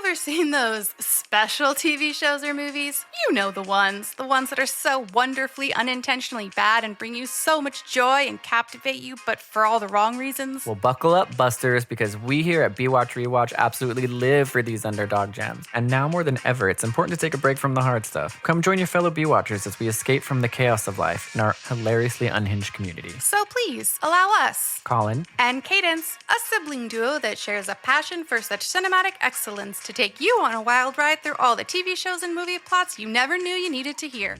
ever seen those special TV shows or movies? You know the ones that are so wonderfully unintentionally bad and bring you so much joy and captivate you, but for all the wrong reasons. Well, buckle up, Busters, because we here at B-Watch Rewatch absolutely live for these underdog gems. And now more than ever, it's important to take a break from the hard stuff. Come join your fellow B-Watchers as we escape from the chaos of life in our hilariously unhinged community. So please, allow us, Colin and Cadence, a sibling duo that shares a passion for such cinematic excellence, to take you on a wild ride through all the TV shows and movie plots you never knew you needed to hear.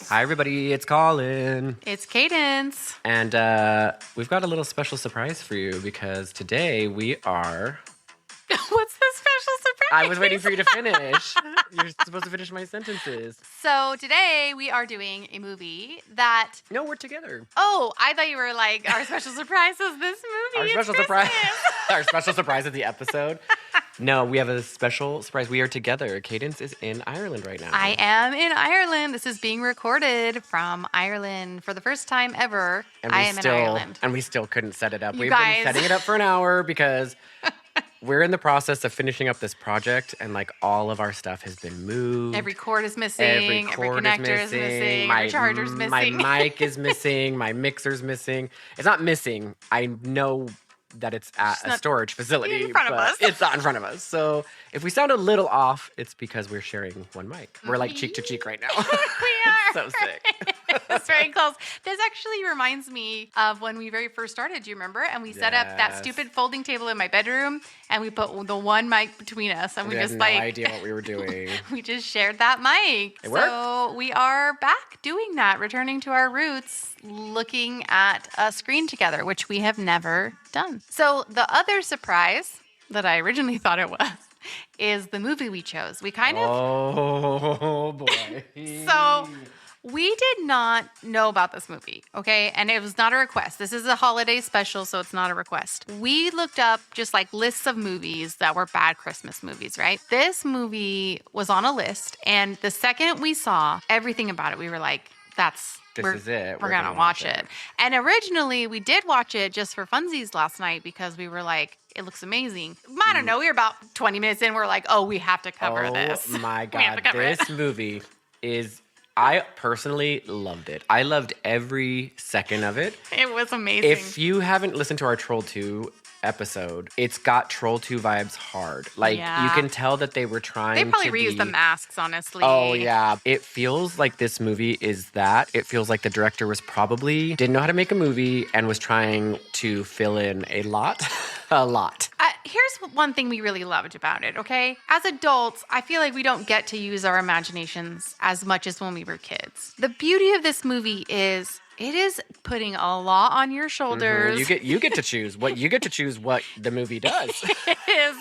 Hi, everybody. It's Colin. It's Cadence. And we've got a little special surprise for you because today we are... What's the special surprise? I was waiting for you to finish. You're supposed to finish my sentences. So today we are doing a movie that... No, we're together. Oh, I thought you were like, our special surprise was this movie. Our special surprise. Our special surprise of the episode. No, we have a special surprise. We are together. Cadence is in Ireland right now. I am in Ireland. This is being recorded from Ireland for the first time ever. I am in Ireland. And we still couldn't set it up. You We've guys. been setting it up for an hour because we're in the process of finishing up this project, and like all of our stuff has been moved. Every cord is missing. Every connector is missing. My every charger's missing. My mic is missing. My mixer's missing. It's not missing. I know that it's at a storage facility, in front of us. It's not in front of us. So if we sound a little off, it's because we're sharing one mic. We're like cheek to cheek right now. We are. So sick. It's very close. This actually reminds me of when we very first started. Do you remember? And we set up that stupid folding table in my bedroom, and we put the one mic between us, and we just had no idea what we were doing. We just shared that mic. It worked. So we are back doing that, returning to our roots, looking at a screen together, which we have never done. So the other surprise that I originally thought it was is the movie we chose. We kind of... Oh, boy. So we did not know about this movie, okay? And it was not a request. This is a holiday special, so it's not a request. We looked up just like lists of movies that were bad Christmas movies, right? This movie was on a list, and the second we saw everything about it, we were like, This is it. We're going to watch it. And originally, we did watch it just for funsies last night because we were like, it looks amazing. I don't know. We were about 20 minutes in. We're like, oh, we have to cover this. Oh, my We have God. to cover This it. movie is... I personally loved it. I loved every second of it. It was amazing. If you haven't listened to our Troll 2 episode, it's got Troll 2 vibes hard. Like, Yeah. you can tell that they were trying They probably to reused the masks, honestly. Oh, yeah. It feels like this movie is that. It feels like the director was probably didn't know how to make a movie and was trying to fill in a lot. A lot. Here's one thing we really loved about it, okay? As adults, I feel like we don't get to use our imaginations as much as when we were kids. The beauty of this movie is it is putting a lot on your shoulders. You get to choose what the movie does. It is.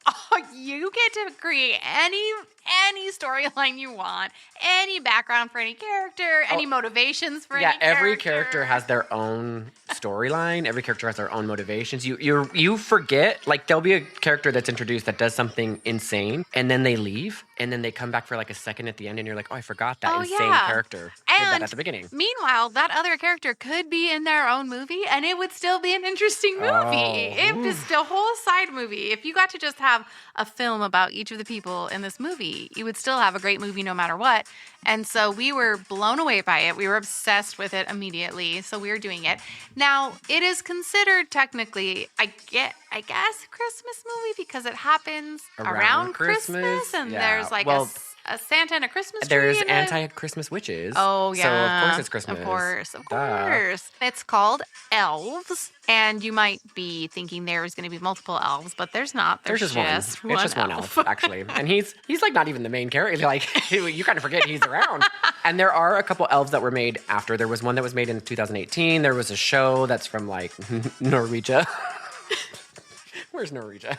Oh, you get to create any storyline you want, any background for any character, any motivations for any character. Yeah, every character has their own storyline. Every character has their own motivations. You forget, like, there'll be a character that's introduced that does something insane, and then they leave, and then they come back for like a second at the end, and you're like, oh, I forgot that insane character did that at the beginning. Meanwhile, that other character could be in their own movie, and it would still be an interesting movie. It was a whole side movie. If you got to just have a film about each of the people in this movie, you would still have a great movie no matter what. And so we were blown away by it. We were obsessed with it immediately. So we were doing it. Now, it is considered technically, I guess, a Christmas movie because it happens around Christmas. And there's like a Santa and a Christmas tree. There's anti-Christmas witches. Oh, yeah. So of course it's Christmas. Of course. Duh. It's called Elves. And you might be thinking there's going to be multiple elves, but there's not. There's just one. It's just one elf, actually. And he's like not even the main character. Like, you kind of forget he's around. And there are a couple elves that were made after. There was one that was made in 2018. There was a show that's from like Norwegia. Where's Norwegia?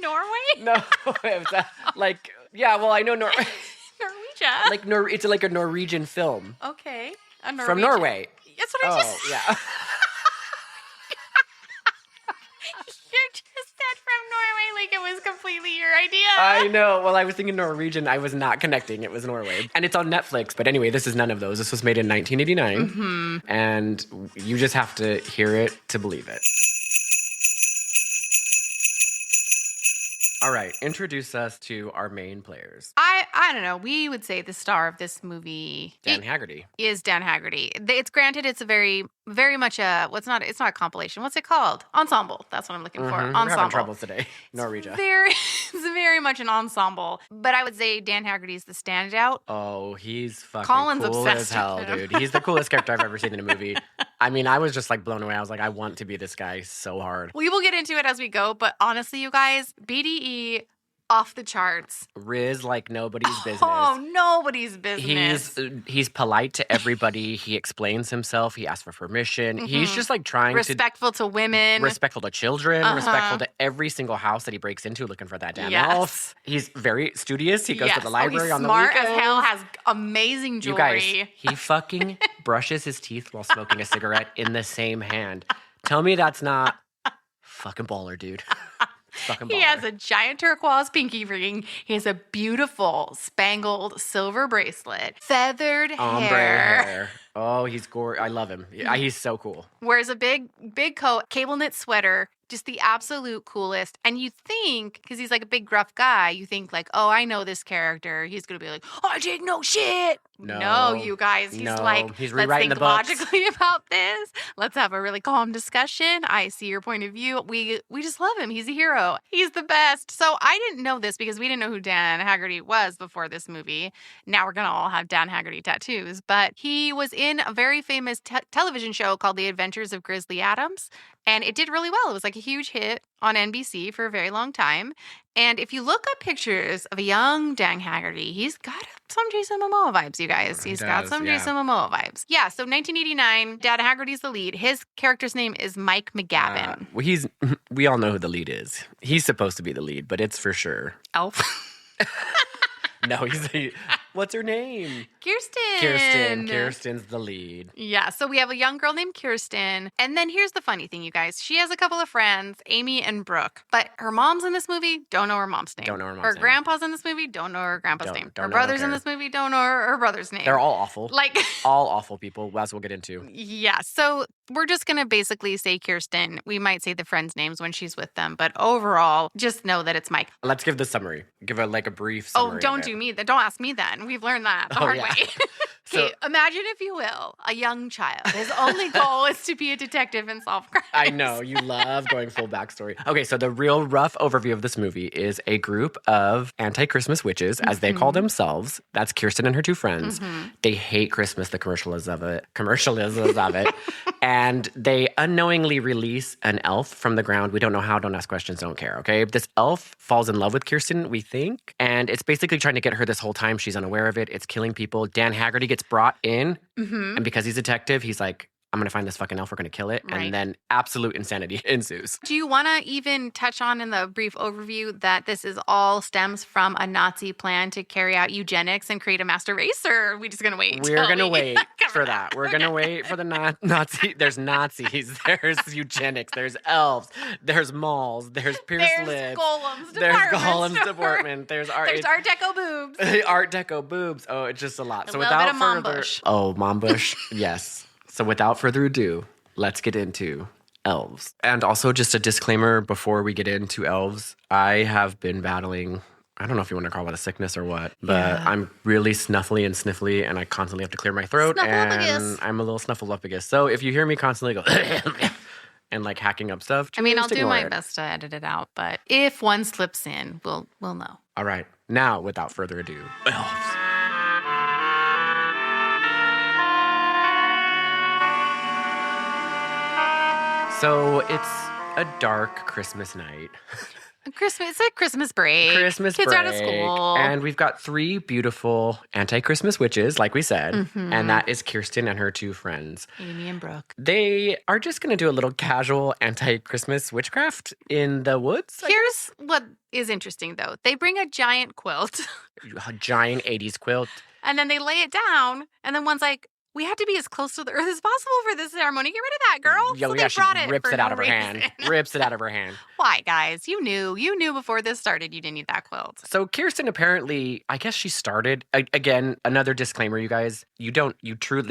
Norway? No, it was, I know Norwegian. Gotcha. It's like a Norwegian film. Okay. From Norway. That's what I just yeah. You just said from Norway like it was completely your idea. I know. Well, I was thinking Norwegian. I was not connecting. It was Norway. And it's on Netflix. But anyway, this is none of those. This was made in 1989. Mm-hmm. And you just have to hear it to believe it. All right, introduce us to our main players. I don't know. We would say the star of this movie Dan Haggerty. is Dan Haggerty. It's granted it's a very much it's not a compilation. What's it called? Ensemble. That's what I'm looking for. We're Ensemble. having troubles today. Norwegia. It's very much an ensemble. But I would say Dan Haggerty's the standout. Oh, he's fucking Colin's cool obsessed as hell, with him. dude. He's the coolest character I've ever seen in a movie. I mean, I was just like blown away. I was like, I want to be this guy so hard. We will get into it as we go, but honestly, you guys, BDE off the charts. Riz like nobody's business. Oh, nobody's business. He's polite to everybody. He explains himself. He asks for permission. He's just like trying respectful to women. Respectful to children. Respectful to every single house that he breaks into looking for that damn elf. He's very studious. He goes to the library on the weekends. Smart as hell, has amazing jewelry. You guys, he fucking brushes his teeth while smoking a cigarette in the same hand. Tell me that's not fucking baller, dude. Fucking baller. He has a giant turquoise pinky ring. He has a beautiful spangled silver bracelet, feathered ombre hair. Oh, he's gorgeous. I love him. Yeah, he's so cool. Wears a big coat, cable knit sweater. Just the absolute coolest. And you think, because he's like a big gruff guy, you think like, oh, I know this character. He's going to be like, I take no shit. No, you guys. He's like, he's let's rewriting think the books. logically about this. Let's have a really calm discussion. I see your point of view. We just love him. He's a hero. He's the best. So I didn't know this because we didn't know who Dan Haggerty was before this movie. Now we're going to all have Dan Haggerty tattoos. But he was in a very famous television show called The Adventures of Grizzly Adams. And it did really well. It was like a huge hit on NBC for a very long time. And if you look up pictures of a young Dan Haggerty, he's got some Jason Momoa vibes, you guys. He's got some Jason Momoa vibes. Yeah, so 1989, Dan Haggerty's the lead. His character's name is Mike McGavin. We all know who the lead is. He's supposed to be the lead, but it's for sure Elf. No, what's her name? Kirsten. Kirsten's the lead. Yeah, so we have a young girl named Kirsten. And then here's the funny thing, you guys. She has a couple of friends, Amy and Brooke. But her mom's in this movie, don't know her mom's name. Don't know her mom's Her name. grandpa's in this movie, don't know her grandpa's name. Don't Her know, brother's don't in care. this movie, don't know her brother's name. They're all awful. Like all awful people, as we'll get into. Yeah, so we're just going to basically say Kirsten. We might say the friends' names when she's with them. But overall, just know that it's Mike. Let's give the summary. Give a brief summary. Oh, don't do me. Don't ask me then. We've learned that the hard way. Okay, imagine, if you will, a young child. His only goal is to be a detective and solve crimes. I know. You love going full backstory. Okay, so the real rough overview of this movie is a group of anti-Christmas witches, as they call themselves. That's Kirsten and her two friends. They hate Christmas, the commercialism of it. And they unknowingly release an elf from the ground. We don't know how. Don't ask questions. Don't care, okay? This elf falls in love with Kirsten, we think. And it's basically trying to get her this whole time. She's unaware of it. It's killing people. Dan Haggerty gets brought in. And because he's a detective, he's like, I'm going to find this fucking elf. We're going to kill it. Right. And then absolute insanity ensues. Do you want to even touch on in the brief overview that this is all stems from a Nazi plan to carry out eugenics and create a master race? Or are we just going to wait? We're going to wait for that. We're going to wait for the Nazi. There's Nazis. There's eugenics. There's elves. There's malls. There's Pierce There's Lips. Golems There's department Golems store. department. There's Art Deco boobs. Art Deco boobs. Oh, it's just a lot. A So little without bit of mom further, bush. oh, mom bush, yes. So without further ado, let's get into Elves. And also just a disclaimer before we get into Elves, I have been battling, I don't know if you want to call it a sickness or what, but I'm really snuffly and sniffly and I constantly have to clear my throat and I'm a little snuffleupagus. So if you hear me constantly go and like hacking up stuff, I mean, I'll just do ignore my it. best to edit it out, but if one slips in, we'll know. All right. Now, without further ado, Elves. So it's a dark Christmas night. It's a Christmas break. Kids are out of school. And we've got three beautiful anti-Christmas witches, like we said. And that is Kirsten and her two friends. Amy and Brooke. They are just going to do a little casual anti-Christmas witchcraft in the woods. Here's what is interesting, though. They bring a giant quilt. A giant 80s quilt. And then they lay it down, and then one's like, we have to be as close to the earth as possible for this ceremony. Get rid of that, girl. Yo, so yeah, they she brought it rips for it out no of her hand. reason. Rips it out of her hand. Why, guys? You knew before this started you didn't need that quilt. So Kirsten apparently, I guess she started, again, another disclaimer, you guys, they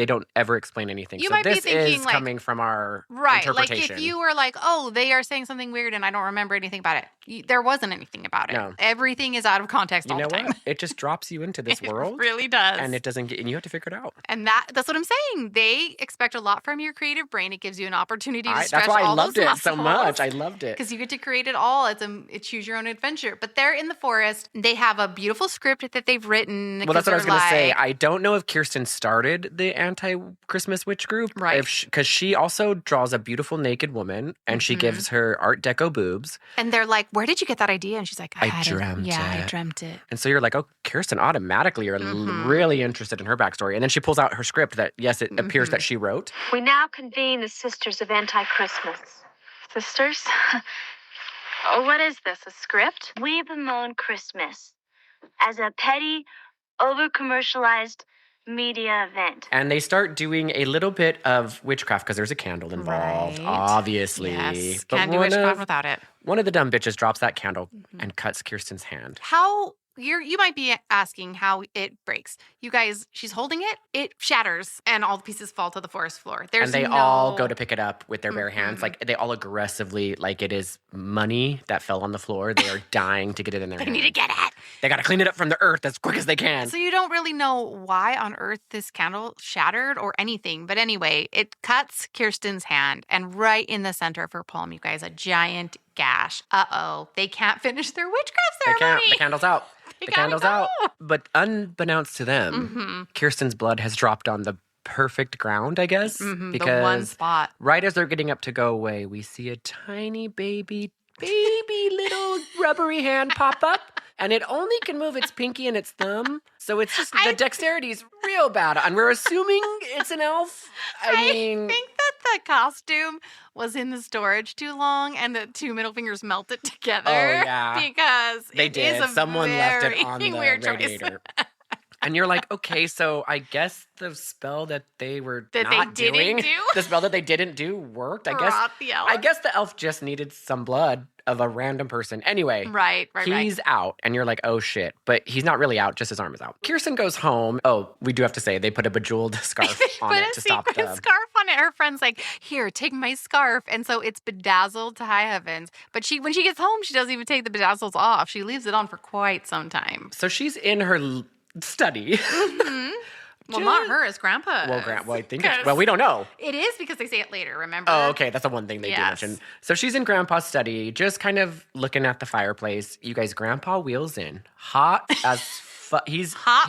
don't ever explain anything. You so might be this thinking, is like, coming from our Right. interpretation. Like if you were like, oh, they are saying something weird and I don't remember anything about it. There wasn't anything about it. No. Everything is out of context You all know the time. what? It just drops you into this world. It really does. And it doesn't get, and you have to figure it out. And that's what I'm saying. They expect a lot from your creative brain. It gives you an opportunity to stretch That's why I all loved those it so muscles. much. I loved it. Because you get to create it all. It's choose your own adventure. But they're in the forest. They have a beautiful script that they've written. Well, that's what I was going to say. I don't know if Kirsten started the anti-Christmas witch group. Right. Because she also draws a beautiful naked woman, and she gives her Art Deco boobs. And they're like, where did you get that idea? And she's like, I dreamt it. I dreamt it. And so you're like, oh, Kirsten, automatically you're really interested in her backstory. And then she pulls out her script that, yes, it appears that she wrote. We now convene the Sisters of Anti-Christmas. Sisters? Oh, what is this, a script? We bemoan Christmas as a petty, over-commercialized media event. And they start doing a little bit of witchcraft because there's a candle involved, Right. obviously. Yes. But Can't do witchcraft without it. One of the dumb bitches drops that candle and cuts Kirsten's hand. How you might be asking how it breaks. You guys, she's holding it, it shatters, and all the pieces fall to the forest floor. And they all go to pick it up with their bare hands. Like, they all aggressively, like it is money that fell on the floor. They are dying to get it in their They hand. need to get it. They got to clean it up from the earth as quick as they can. So you don't really know why on earth this candle shattered or anything. But anyway, it cuts Kirsten's hand, and right in the center of her palm, you guys, a giant gash. Uh-oh. They can't finish their witchcraft They ceremony. can't. The candle's out. They The gotta candle's go. out. But unbeknownst to them, Kirsten's blood has dropped on the perfect ground, I guess. The Because one spot. right as they're getting up to go away, we see a tiny baby little rubbery hand pop up. And it only can move its pinky and its thumb. So it's just, the dexterity's real bad. And we're assuming it's an elf. I mean, think that the costume was in the storage too long and the two middle fingers melted together. Oh, yeah. Because they it did. is a Someone left it very on the weird choice. radiator. And you're like, okay, so I guess the spell that they were That not they didn't doing, do? the spell that they didn't do worked. I Brought the elf. guess the elf just needed some blood of a random person. Anyway, Right. he's out, and you're like, oh shit. But he's not really out; just his arm is out. Kirsten goes home. Oh, we do have to say they put a bejeweled scarf on Put it a to stop sequin the. scarf on it. Her friend's like, here, take my scarf. And so it's bedazzled to high heavens. But when she gets home, she doesn't even take the bedazzles off. She leaves it on for quite some time. So she's in her study. Well, not her, as Grandpa. Well, I think it's, we don't know. It is because they say it later, remember? Oh, okay. That's the one thing they do Yes. mention. So she's in Grandpa's study, just kind of looking at the fireplace. You guys, Grandpa wheels in hot as fuck. He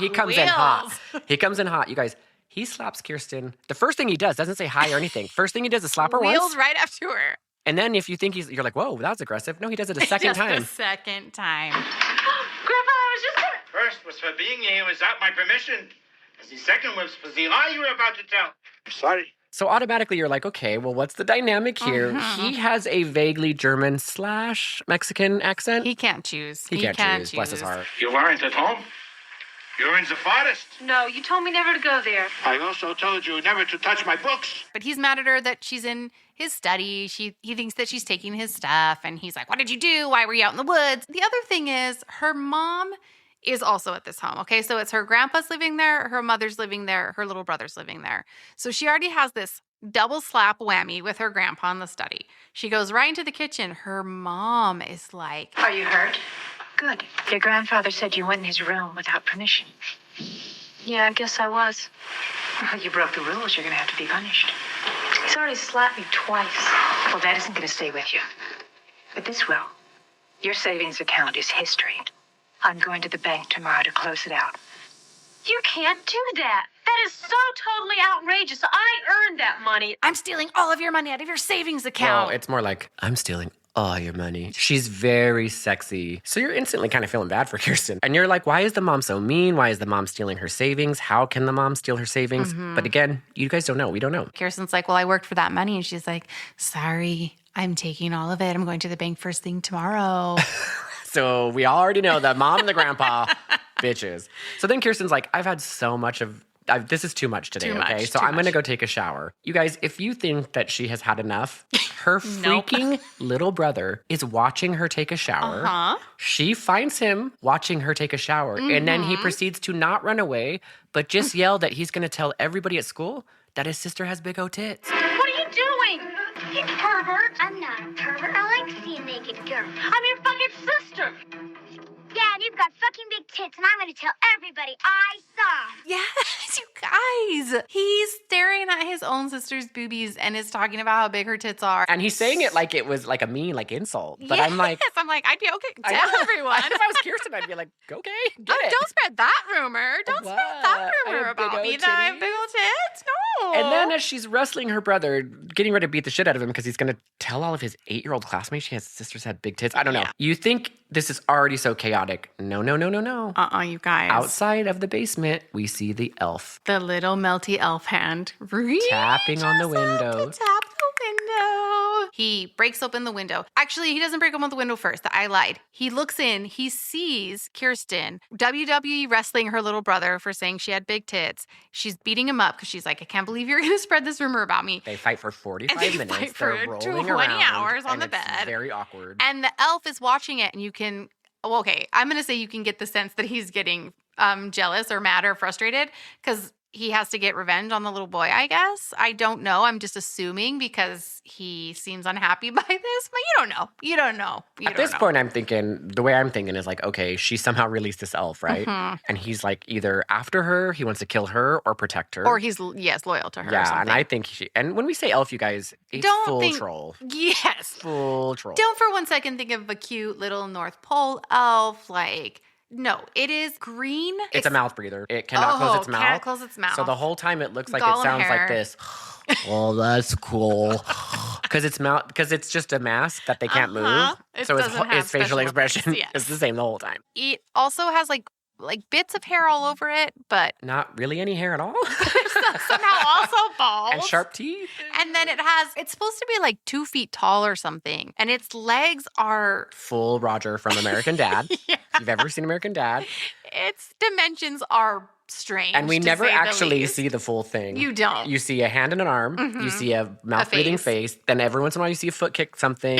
comes in hot. He comes in hot. You guys, he slaps Kirsten. The first thing he does doesn't say hi or anything. First thing he does is slap her Wheels once. right up to her. And then if you think you're like, whoa, that was aggressive. No, he does it a second Just time. the second time. Grandpa, I was just gonna... First was for being here without my permission. The second was for the lie you were about to tell. Sorry. So automatically you're like, okay, well, what's the dynamic here? He has a vaguely German / Mexican accent. He can't choose. He can't choose. Bless his heart. You weren't at home. You were in the forest. No, you told me never to go there. I also told you never to touch my books. But he's mad at her that she's in his study. He thinks that she's taking his stuff. And he's like, what did you do? Why were you out in the woods? The other thing is her mom is also at this home. Okay, so it's her grandpa's living there, her mother's living there, her little brother's living there. So she already has this double slap whammy with her grandpa in the study. She goes right into the kitchen. Her mom is like, Are you hurt? Good. Your grandfather said you went in his room without permission. Yeah, I guess I was. Well, you broke the rules. You're going to have to be punished. He's already slapped me twice. Well, that isn't going to stay with you. But this will. Your savings account is history. I'm going to the bank tomorrow to close it out. You can't do that. That is so totally outrageous. I earned that money. I'm stealing all of your money out of your savings Well, account. it's more like, I'm stealing all your money. She's very sexy. So you're instantly kind of feeling bad for Kirsten. And you're like, why is the mom so mean? Why is the mom stealing her savings? How can the mom steal her savings? But again, you guys don't know. We don't know. Kirsten's like, well, I worked for that money. And she's like, sorry, I'm taking all of it. I'm going to the bank first thing tomorrow. So we already know the mom and the grandpa bitches. So then Kirsten's like, I've had so much of this is too much today, okay? So I'm going to go take a shower. You guys, if you think that she has had enough, her freaking little brother is watching her take a shower. She finds him watching her take a shower, and then he proceeds to not run away, but just yell that he's going to tell everybody at school that his sister has big old tits. What are you doing? You pervert. I'm not a pervert. I like to see a naked girl. I'm your fucking sister. Yeah, and you've got fucking big tits, and I'm gonna tell everybody I saw 'em. Yes, you guys. He's staring at his own sister's boobies and is talking about how big her tits are. And he's saying it like it was like a mean, like insult. But yes, I'm like, I'd be okay. Tell everyone. If I was Kirsten, I'd be like, okay, get it. Don't spread that rumor. Don't spread that I rumor have big about old me that I have big old tits. No. And then as she's wrestling her brother, getting ready to beat the shit out of him because he's going to tell all of his 8-year-old classmates his sisters had big tits. I don't know. You think this is already so chaotic. No. You guys. Outside of the basement, we see the elf. The little melty elf hand Tapping on the window. Tap the window. He breaks open the window. Actually, he doesn't break open the window first. I lied. He looks in. He sees Kirsten WWE wrestling her little brother for saying she had big tits. She's beating him up because she's like, I can't believe you're going to spread this rumor about me. They fight for 45 minutes. Fight for They're 20 rolling around, hours on the it's bed. Very awkward. And the elf is watching it, and you can, I'm going to say you can get the sense that he's getting jealous or mad or frustrated because he has to get revenge on the little boy, I guess. I don't know. I'm just assuming because he seems unhappy by this, but you don't know. At this point, the way I'm thinking is like, okay, she somehow released this elf, right? And he's like either after her, he wants to kill her or protect her. Or he's, loyal to her or Yeah, something. and I think and when we say elf, you guys, it's troll. Yes. Full troll. Don't for one second think of a cute little North Pole elf, no, it is green. It's a mouth breather. It cannot close its mouth. Can't close its mouth. So the whole time it looks like Gollum it sounds hair. like this. Oh, that's cool. Because it's just a mask that they can't move. It So doesn't have his facial special expression effects, yes. is the same the whole time. It also has like bits of hair all over it, but Not really any hair at all. somehow also bald. And sharp teeth. And then it's supposed to be like 2 feet tall or something. And its legs are, Full Roger from American Dad. If you've ever seen American Dad. its dimensions are strange. And we to never say the actually least. see the full thing. You don't. You see a hand and an arm. You see a mouth-breathing face. Then every once in a while you see a foot kick something.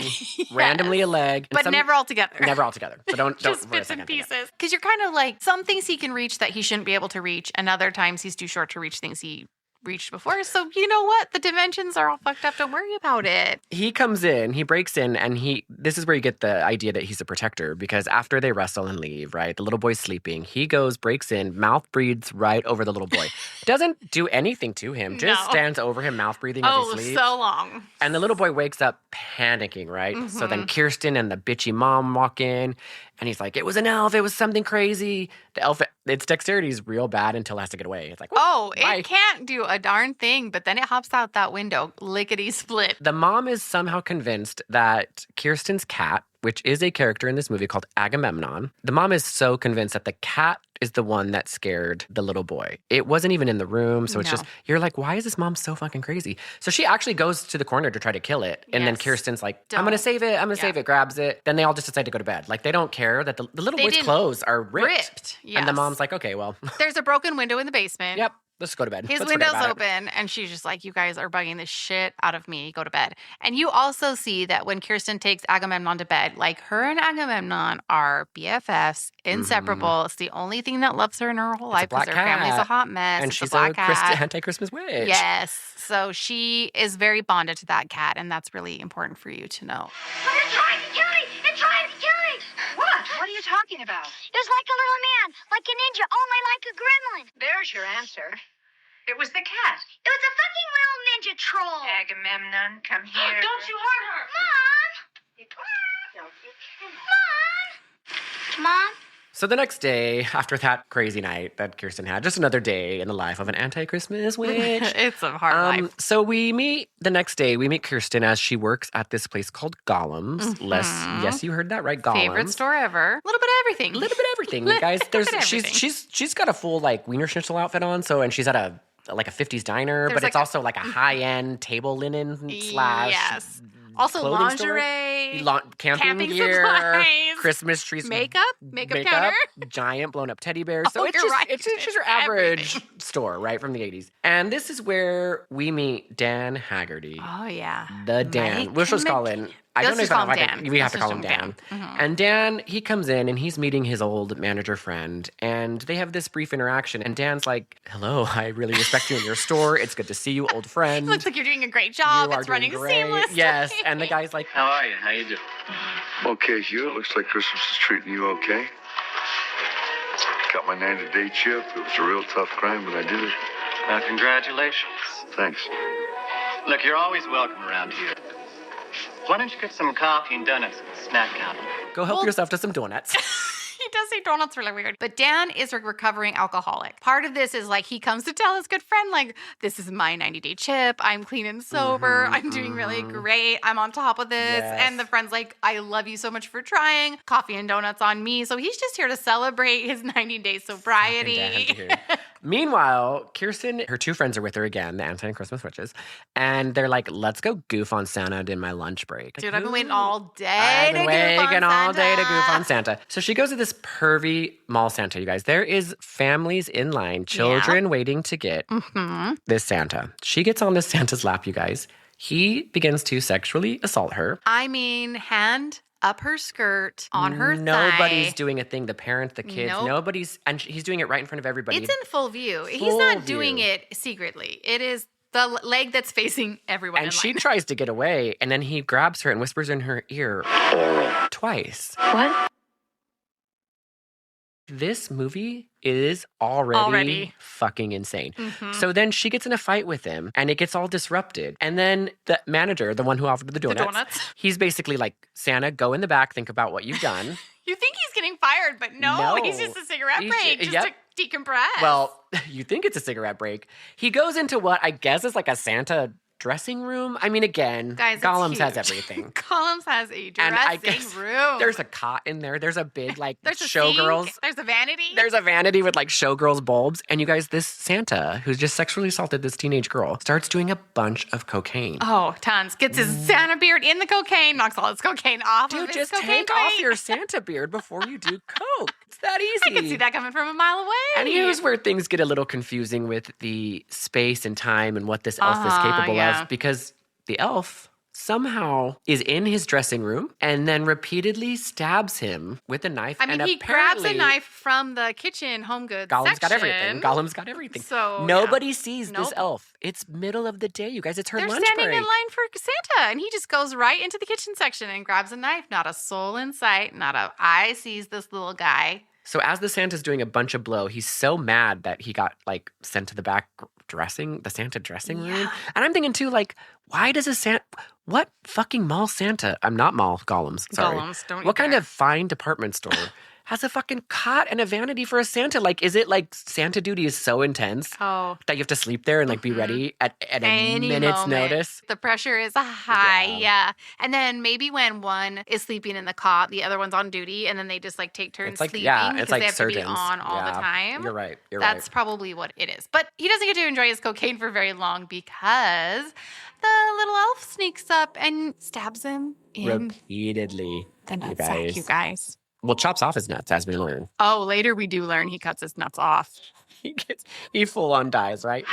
Randomly a leg. But never all together. Never all together. So don't Just for a bits and second think it. pieces. Because you're kind of like, some things he can reach that he shouldn't be able to reach, and other times he's too short to reach things he reached before. So you know what? The dimensions are all fucked up. Don't worry about it. He comes in, he breaks in, and this is where you get the idea that he's a protector because after they wrestle and leave, right, the little boy's sleeping. He goes, breaks in, mouth breathes right over the little boy. Doesn't do anything to him, just stands over him, mouth breathing as he sleeps. So long. And the little boy wakes up panicking, right? So then Kirsten and the bitchy mom walk in, and he's like, it was an elf, it was something crazy. The elf, its dexterity is real bad until it has to get away. It's like, It can't do a darn thing, but then it hops out that window, lickety split. The mom is somehow convinced that Kirsten's cat, which is a character in this movie called Agamemnon, the mom is so convinced that the cat is the one that scared the little boy. It wasn't even in the room, so it's just, you're like, why is this mom so fucking crazy? So she actually goes to the corner to try to kill it, and then Kirsten's like, I'm going to save it, grabs it. Then they all just decide to go to bed. Like, they don't care that the little boy's clothes are ripped. And the mom's like, okay, well. There's a broken window in the basement. Yep. Let's go to bed. His Let's forget window's about open, and she's just like, you guys are bugging the shit out of me. Go to bed. And you also see that when Kirsten takes Agamemnon to bed, like her and Agamemnon are BFFs, inseparable. It's the only thing that loves her in her whole life because her family's a hot mess. And it's she's a black cat. anti-Christmas witch. Yes. So she is very bonded to that cat, and that's really important for you to know. They're trying to kill me! They're trying to kill me! What? What are you talking about? It was like a little man, like a ninja, only like a gremlin. There's your answer. It was the cat. It was a fucking little ninja troll. Agamemnon, come here. Don't you hurt her. Mom! Mom? So the next day, after that crazy night that Kirsten had, just another day in the life of an anti-Christmas witch. It's a hard life. So we meet Kirsten as she works at this place called Golems. Yes, you heard that right, Golems. Favorite store ever. A little bit of everything. A little bit of everything, you guys. Everything. She's got a full like Wiener Schnitzel outfit on. So and she's at a 50s diner, but it's also like a high-end table linen / Yes. Also clothing store. lingerie, Camping gear, supplies, Christmas trees, makeup counter. giant blown up teddy bears. So Oh, it's you're just right. it's just your average store, right, from the 80s. And this is where we meet Dan Haggerty. Oh yeah, The Dan. Mike We'll just call him. I don't Let's know just if call him Dan. we have Let's to call just him Dan. Mhm. And Dan, he comes in and he's meeting his old manager friend, and they have this brief interaction. And Dan's like, "Hello, I really respect you in your store. It's good to see you, old friend. Looks like you're doing a great job. You are It's running doing great." seamlessly. Yes. And the guy's like, How are you? How you doing? Okay, Hugh. It looks like Christmas is treating you okay. Got my 90-day chip. It was a real tough grind, but I did it. Congratulations. Thanks. Look, you're always welcome around here. Why don't you get some coffee and donuts at the snack counter? "Go help yourself to some donuts." He does say donuts really weird. But Dan is a recovering alcoholic. Part of this is like he comes to tell his good friend, like, this is my 90-day chip. I'm clean and sober. I'm doing really great. I'm on top of this. Yes. And the friend's like, I love you so much for trying. Coffee and donuts on me. So he's just here to celebrate his 90-day sobriety. Meanwhile, Kirsten, her two friends are with her again, the anti-Christmas witches, and they're like, "Let's go goof on Santa in my lunch break." Dude, I've been waiting all day I've been to goof on waiting all day to Santa. goof on Santa. So she goes to this pervy mall Santa, you guys. There is families in line, children waiting to get this Santa. She gets on this Santa's lap, you guys. He begins to sexually assault her. I mean, hand up her skirt, on her Nobody's thigh. doing a thing. The parents, the kids, Nope. and he's doing it right in front of everybody. It's in full view. He's Full not doing view. it secretly. It is the leg that's facing everyone. And in she line. tries to get away, and then he grabs her and whispers in her ear twice. What? This movie is already fucking insane. So then she gets in a fight with him, and it gets all disrupted. And then the manager, the one who offered the donuts, he's basically like, "Santa, go in the back, think about what you've done." You think he's getting fired, but no, he's just a cigarette break, just to decompress. Well, you think it's a cigarette break. He goes into what I guess is like a Santa dressing room. I mean, again, Guys, it's Gollum's has huge. everything. Gollum's has a And I guess dressing room. there's a cot in there. There's a big, like, There's a showgirls. sink. There's a vanity. There's a vanity with like showgirls bulbs. And you guys, this Santa who's just sexually assaulted this teenage girl starts doing a bunch of cocaine. Oh, tons. Gets his Santa beard in the cocaine, knocks all his cocaine off of Dude, his just cocaine take off plate. your Santa beard before you do coke. It's that easy. I can see that coming from a mile away. And here's where things get a little confusing with the space and time and what this elf is capable of, because the elf somehow is in his dressing room and then repeatedly stabs him with a knife. I mean, and he grabs a apparently knife from the kitchen home goods Gollum's section. got everything. Gollum's got everything. So nobody sees this Nope. elf. It's middle of the day, you guys. It's her They're lunch standing break. in line for Santa, and he just goes right into the kitchen section and grabs a knife. Not a soul in sight. Not a eye sees this little guy. So as the Santa's doing a bunch of blow, he's so mad that he got like sent to the back the Santa dressing room. And I'm thinking too, like, why does a Santa, what fucking mall Santa, I'm not mall, Gollum's, sorry. Gollum's, don't you What kind dare. of fine department store has a fucking cot and a vanity for a Santa? Like, is it like Santa duty is so intense Oh, that you have to sleep there and like be ready at a any minute's moment. notice? The pressure is high, Yeah. yeah. And then maybe when one is sleeping in the cot, the other one's on duty, and then they just like take turns It's like, sleeping yeah, because it's like they have surgeons. to be on all the Yeah, time. You're right. That's probably what it is. But he doesn't get to enjoy his cocaine for very long because the little elf sneaks up and stabs him in Repeatedly, the you nutsack, guys. you guys. Well, chops off his nuts, as we learn. Oh, later we do learn he cuts his nuts off. He full on dies, right?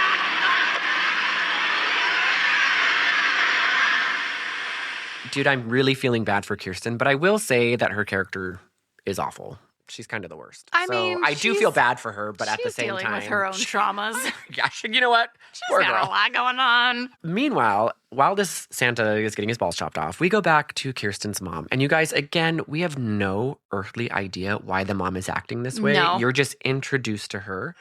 Dude, I'm really feeling bad for Kirsten, but I will say that her character is awful. She's kind of the worst. I So mean, I do feel bad for her, but at the she's same dealing time, with her own traumas. yeah, you know what? She's Poor got a girl. lot going on. Meanwhile, while this Santa is getting his balls chopped off, we go back to Kirsten's mom. And you guys, again, we have no earthly idea why the mom is acting this way. No. You're just introduced to her.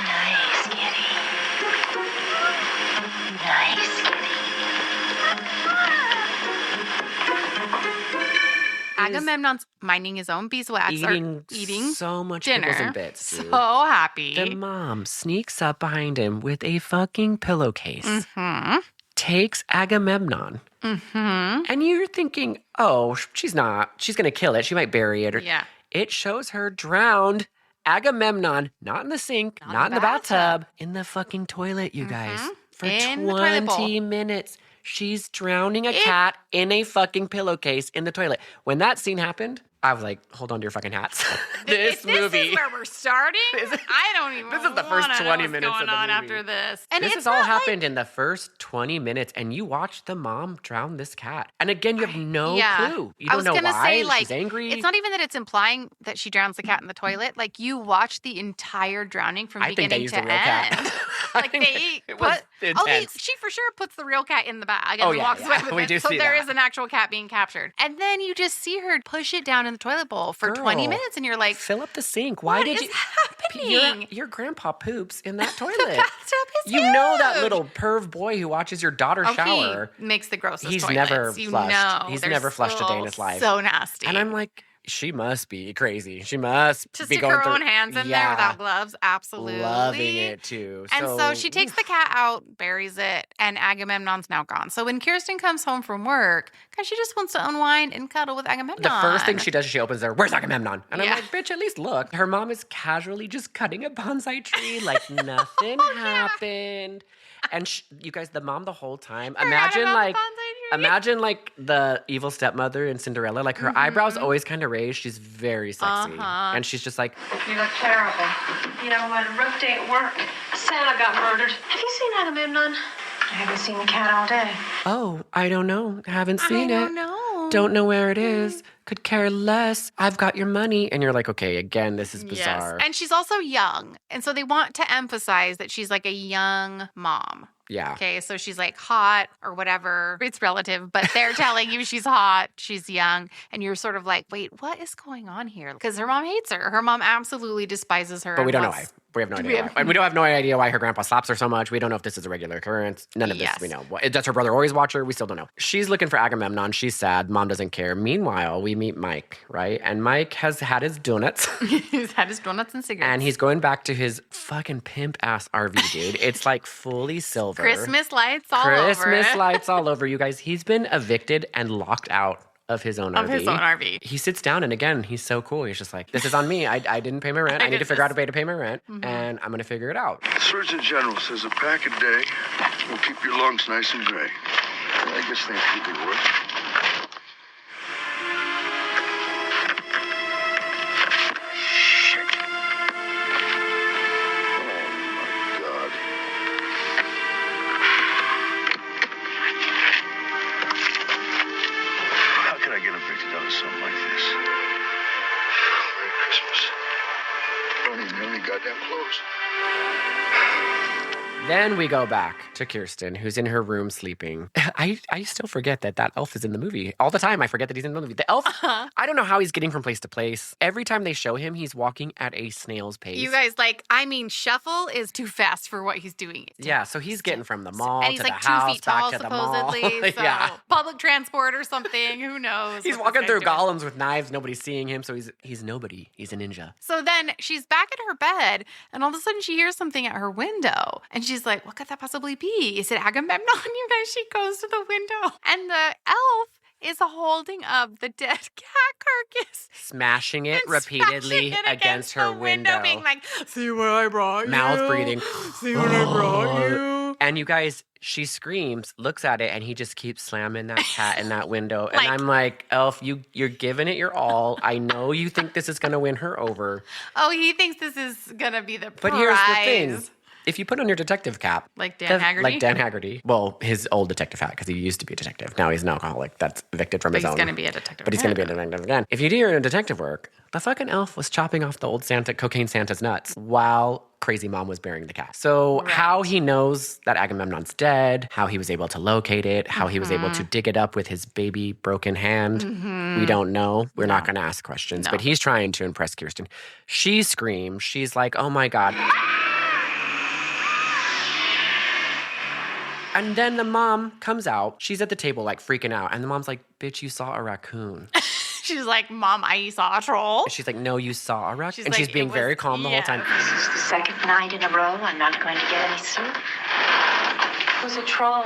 Nice kitty. Nice kitty. Agamemnon's minding his own beeswax or eating so much pickles dinner. and bits. Dude. So happy. The mom sneaks up behind him with a fucking pillowcase, Mm-hmm. takes Agamemnon, Mm-hmm. and you're thinking, oh, she's going to kill it. She might bury it. Or, Yeah. It shows her drowned Agamemnon, not in the sink, not in the bathtub, in the fucking toilet, you guys. For in the toilet bowl. 20 minutes. She's drowning a cat in a fucking pillowcase in the toilet. When that scene happened, I was like, hold on to your fucking hats. If this is where we're starting, I don't even This is the first 20 minutes of going the on movie. after this. And This it's has all not happened in the first 20 minutes, and you watch the mom drown this cat. And again, you have no clue. You don't know why. She's angry. It's not even that it's implying that she drowns the cat in the toilet. Like, you watch the entire drowning from I think they beginning used to the real end. cat. Like, they it was intense. she for sure puts the real cat in the bag and yeah, walks away with we it. do So see there that. is an actual cat being captured. And then you just see her push it down in the toilet bowl for 20 Girl, minutes, and you're like, fill up the sink. Why what did is you? happening? Your grandpa poops in that toilet. The bathtub is You know that huge. little perv boy who watches your daughter shower. He makes the grossest He's toilets. never You flushed. know, He's they're never flushed a day in his life. So nasty. And I'm like, she must be crazy. She must to be stick going her through, own hands in there without gloves. Absolutely. Loving it too. And so she takes the cat out, buries it, and Agamemnon's now gone. So when Kirsten comes home from work, because she just wants to unwind and cuddle with Agamemnon. The first thing she does is she opens there, where's Agamemnon? And I'm Yeah. like, bitch, at least look. Her mom is casually just cutting a bonsai tree like nothing happened. And you guys, the mom the whole time, imagine like the evil stepmother in Cinderella, like her eyebrows always kind of raised. She's very sexy. And she's just like, You look terrible. You know, I had a rough day at work. Santa got murdered. Have you seen Agamemnon? I haven't seen the cat all day. oh, I don't know. Haven't seen it. I don't know. Don't know where it is. Could care less. I've got your money. And you're like, okay, again, this is bizarre. Yes. And she's also young. And so they want to emphasize that she's like a young mom. Yeah. Okay, so she's like hot or whatever. It's relative, but they're telling you she's hot, she's young, and you're sort of like, wait, what is going on here? Because her mom hates her. Her mom absolutely despises her. But we don't know why. We have no idea why. We don't have no idea why her grandpa slaps her so much. We don't know if this is a regular occurrence. None of this we know. Does her brother always watch her? We still don't know. She's looking for Agamemnon. She's sad. Mom doesn't care. Meanwhile, we meet Mike, right? And Mike has had his donuts. He's had his donuts and cigarettes. And he's going back to his fucking pimp-ass RV, dude. It's like fully silver. Christmas lights all over. Christmas lights all over, you guys. He's been evicted and locked out of his own RV. Of his own RV. He sits down, and again, he's so cool. He's just like, this is on me. I didn't pay my rent. I need to figure out a way to pay my rent, and I'm going to figure it out. The Surgeon General says a pack a day will keep your lungs nice and gray. Well, I guess things could be worse. Shit. Oh, my God. How can I get evicted out of something like this? Merry Christmas. I don't even have any goddamn clothes. Then we go back to Kirsten, who's in her room sleeping. I still forget that elf is in the movie. All the time, I forget that he's in the movie. The elf, I don't know how he's getting from place to place. Every time they show him, he's walking at a snail's pace. You guys, shuffle is too fast for what he's doing. Yeah, so he's getting from the mall And he's to the like 2 house, feet tall, back to the mall. supposedly. So Yeah. public transport or something. Who knows? He's what walking this through guy's doing. golems with knives. Nobody's seeing him, so he's nobody. He's a ninja. So then she's back in her bed, and all of a sudden she hears something at her window. And she's like, what could that possibly be? Is it Agamemnon? You guys, she goes to the window, and the elf is holding up the dead cat carcass. Smashing it and repeatedly smashing it against her the window. Being like, see what I brought you. Mouth breathing. See what I brought you. And you guys, she screams, looks at it, and he just keeps slamming that cat in that window. And Like- I'm like, Elf, you're giving it your all. I know you think this is going to win her over. Oh, he thinks this is going to be the prize. But here's the thing. If you put on your detective cap. Like Dan Haggerty? Like Dan Haggerty. Well, his old detective hat, because he used to be a detective. Now he's an alcoholic that's evicted from But his own. he's going to be a detective. But he's going to be a detective again. If you do your detective work, the fucking elf was chopping off the old cocaine Santa's nuts while crazy mom was burying the cat. So how he knows that Agamemnon's dead, how he was able to locate it, how he was able to dig it up with his baby broken hand, we don't know. We're not going to ask questions. But he's trying to impress Kirsten. She screams. She's like, oh my God. And then the mom comes out. She's at the table, like, freaking out. And the mom's like, bitch, you saw a raccoon. She's like, Mom, I saw a troll. She's like, no, you saw a raccoon. And like, she's being it was- very calm the whole time. This is the second night in a row I'm not going to get any sleep. It was a troll.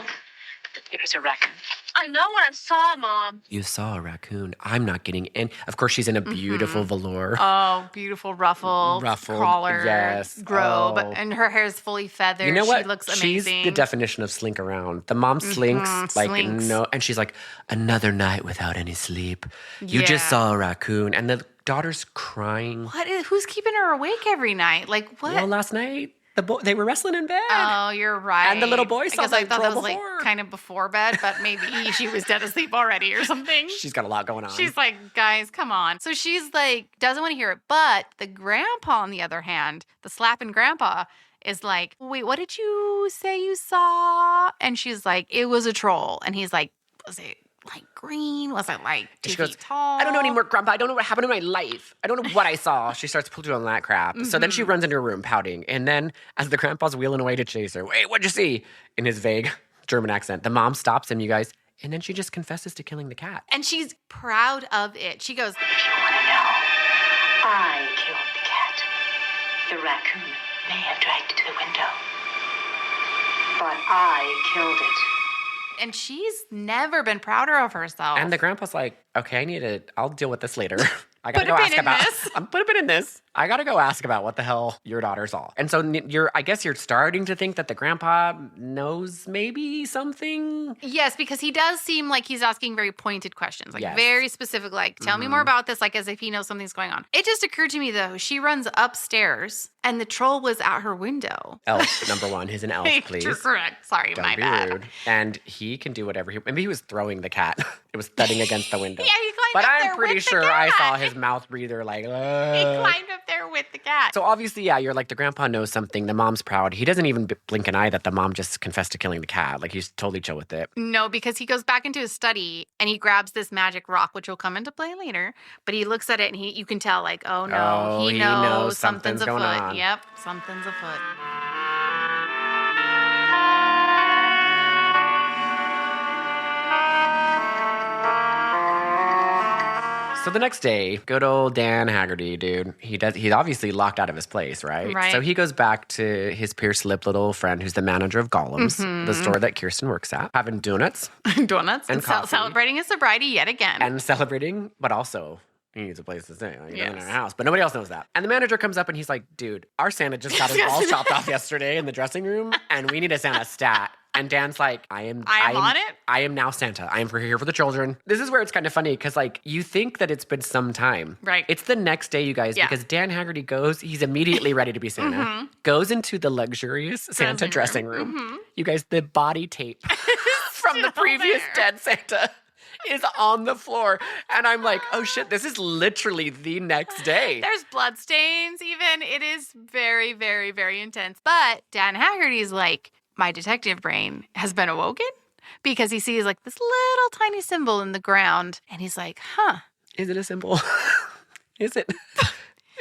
It was a raccoon. I I know what I saw, Mom. You saw a raccoon. I'm not getting in. Of course, she's in a beautiful velour. Oh, beautiful ruffled collar, yes. robe, Oh. and her hair is fully feathered. You know what? She looks She's amazing. the definition of slink around. The mom slinks slinks. no, and she's like, another night without any sleep. You just Yeah. saw a raccoon, and the daughter's crying. Who's keeping her awake every night? Like what? Well, last night they were wrestling in bed. Oh, you're right. And the little boy saw I guess I the thought that troll was before. like kind of before bed, but maybe she was dead asleep already or something. She's got a lot going on. She's like, guys, come on. So she's like, doesn't want to hear it. But the grandpa, on the other hand, the slapping grandpa, is like, wait, what did you say you saw? And she's like, it was a troll. And he's like, was it like green? Was it like 2 she feet goes, tall? I don't know anymore, Grandpa. I don't know what happened in my life. I don't know what I saw. She starts pulling on that crap. So then she runs into her room pouting. And then as the grandpa's wheeling away to chase her, wait, what'd you see? In his vague German accent. The mom stops him, you guys. And then she just confesses to killing the cat. And she's proud of it. She goes, If you want to know, I killed the cat. The raccoon may have dragged it to the window, but I killed it. and she's never been prouder of herself. And the grandpa's like, okay, I'll deal with this later. I gotta Put go a pin ask in about this. put a pin in this. I gotta go ask about what the hell your daughter saw. And so I guess you're starting to think that the grandpa knows maybe something. Yes, because he does seem like he's asking very pointed questions, like Yes. very specific, like, tell me more about this, like as if he knows something's going on. It just occurred to me, though, she runs upstairs and the troll was at her window. Elf, number one. He's an elf, please. You're correct. Sorry, Don't my be bad. rude. And he can do whatever maybe he was throwing the cat. It was thudding against the window. Yeah, he climbed But up I'm there pretty with the sure I saw cat. his mouth breather like, He climbed up there with the cat. So obviously, yeah, you're like, the grandpa knows something. The mom's proud. He doesn't even blink an eye that the mom just confessed to killing the cat. Like, he's totally chill with it. No, because he goes back into his study and he grabs this magic rock, which will come into play later. But he looks at it and you can tell, like, oh no, Oh, he he knows knows something's something's going afoot. on. Yep, something's afoot. So the next day, good old Dan Haggerty, dude, he's obviously locked out of his place, right? Right. So he goes back to his pierced lip little friend who's the manager of Golems, the store that Kirsten works at, having donuts Donuts And and coffee. celebrating his sobriety yet again. and celebrating, but also he needs a place to stay. Like, he doesn't Yes. have a house, but nobody else knows that. And the manager comes up and he's like, dude, our Santa just got his balls chopped off yesterday in the dressing room, and we need a Santa stat. And Dan's like, I am on it? I am now Santa. I am here for the children. This is where it's kind of funny because, like, you think that it's been some time. Right. It's the next day, you guys, Yeah. because Dan Haggerty he's immediately ready to be Santa, goes into the luxurious Santa dressing room. You guys, the body tape from the Still previous there. dead Santa is on the floor. And I'm like, oh shit, this is literally the next day. There's bloodstains even. It is very, very, very intense. But Dan Haggerty's like, my detective brain has been awoken because he sees like this little tiny symbol in the ground. And he's like, huh. Is it a symbol? Is it?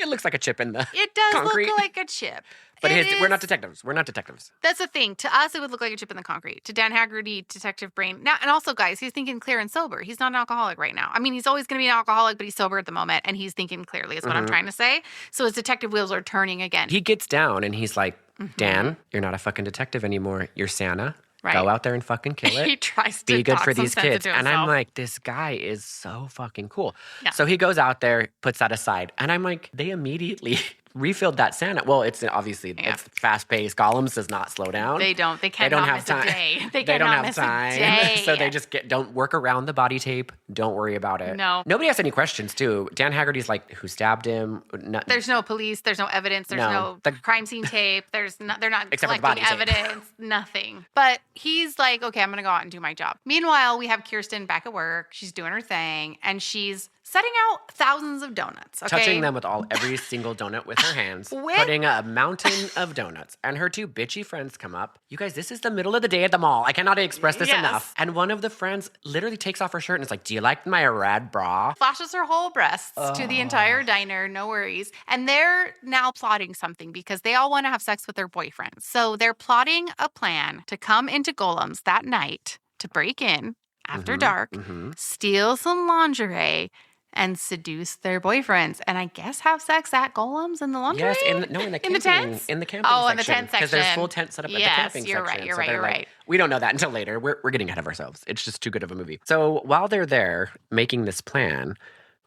It looks like a chip in the It does concrete. look like a chip. But It we're is- not detectives. We're not detectives. That's the thing. To us, it would look like a chip in the concrete. To Dan Haggerty, detective brain. Now, and also, guys, he's thinking clear and sober. He's not an alcoholic right now. I mean, he's always going to be an alcoholic, but he's sober at the moment, and he's thinking clearly. Is what I'm trying to say. So his detective wheels are turning again. He gets down and he's like, Dan, you're not a fucking detective anymore. You're Santa. Right. Go out there and fucking kill it. He tries to Be good talk for some these sense kids. into And I'm himself. like, this guy is so fucking cool. Yeah. So he goes out there, puts that aside. And I'm like, they immediately refilled that Santa. Well, it's obviously Yeah. it's fast paced. Golems does not slow down. They don't. They They cannot don't have miss time. a day. They don't cannot have miss time. a day. So they just don't work around the body tape. Don't worry about it. No. Nobody has any questions, too. Dan Haggerty's like, who stabbed him? There's no police. There's no evidence. There's No. no The- crime scene tape. They're not Except for the collecting body tape. evidence. Nothing. But he's like, okay, I'm gonna go out and do my job. Meanwhile, we have Kirsten back at work. She's doing her thing, and she's setting out thousands of donuts. Okay? touching them with every single donut with her hands, With- putting a mountain of donuts. And her two bitchy friends come up. You guys, this is the middle of the day at the mall. I cannot express this Yes. enough. And one of the friends literally takes off her shirt and is like, do you like my rad bra? Flashes her whole breasts to the entire diner, no worries. And they're now plotting something because they all want to have sex with their boyfriends. So they're plotting a plan to come into Golems that night to break in after dark, steal some lingerie, and seduce their boyfriends, and I guess have sex at Golems in the laundry. Yes, in the camping, tents? in the camping Oh, section. in the tent Because there's section. full tent set up at the Yes, camping you're section. right, you're So right, they're you're like, right. we don't know that until later. We're getting ahead of ourselves. It's just too good of a movie. So while they're there making this plan,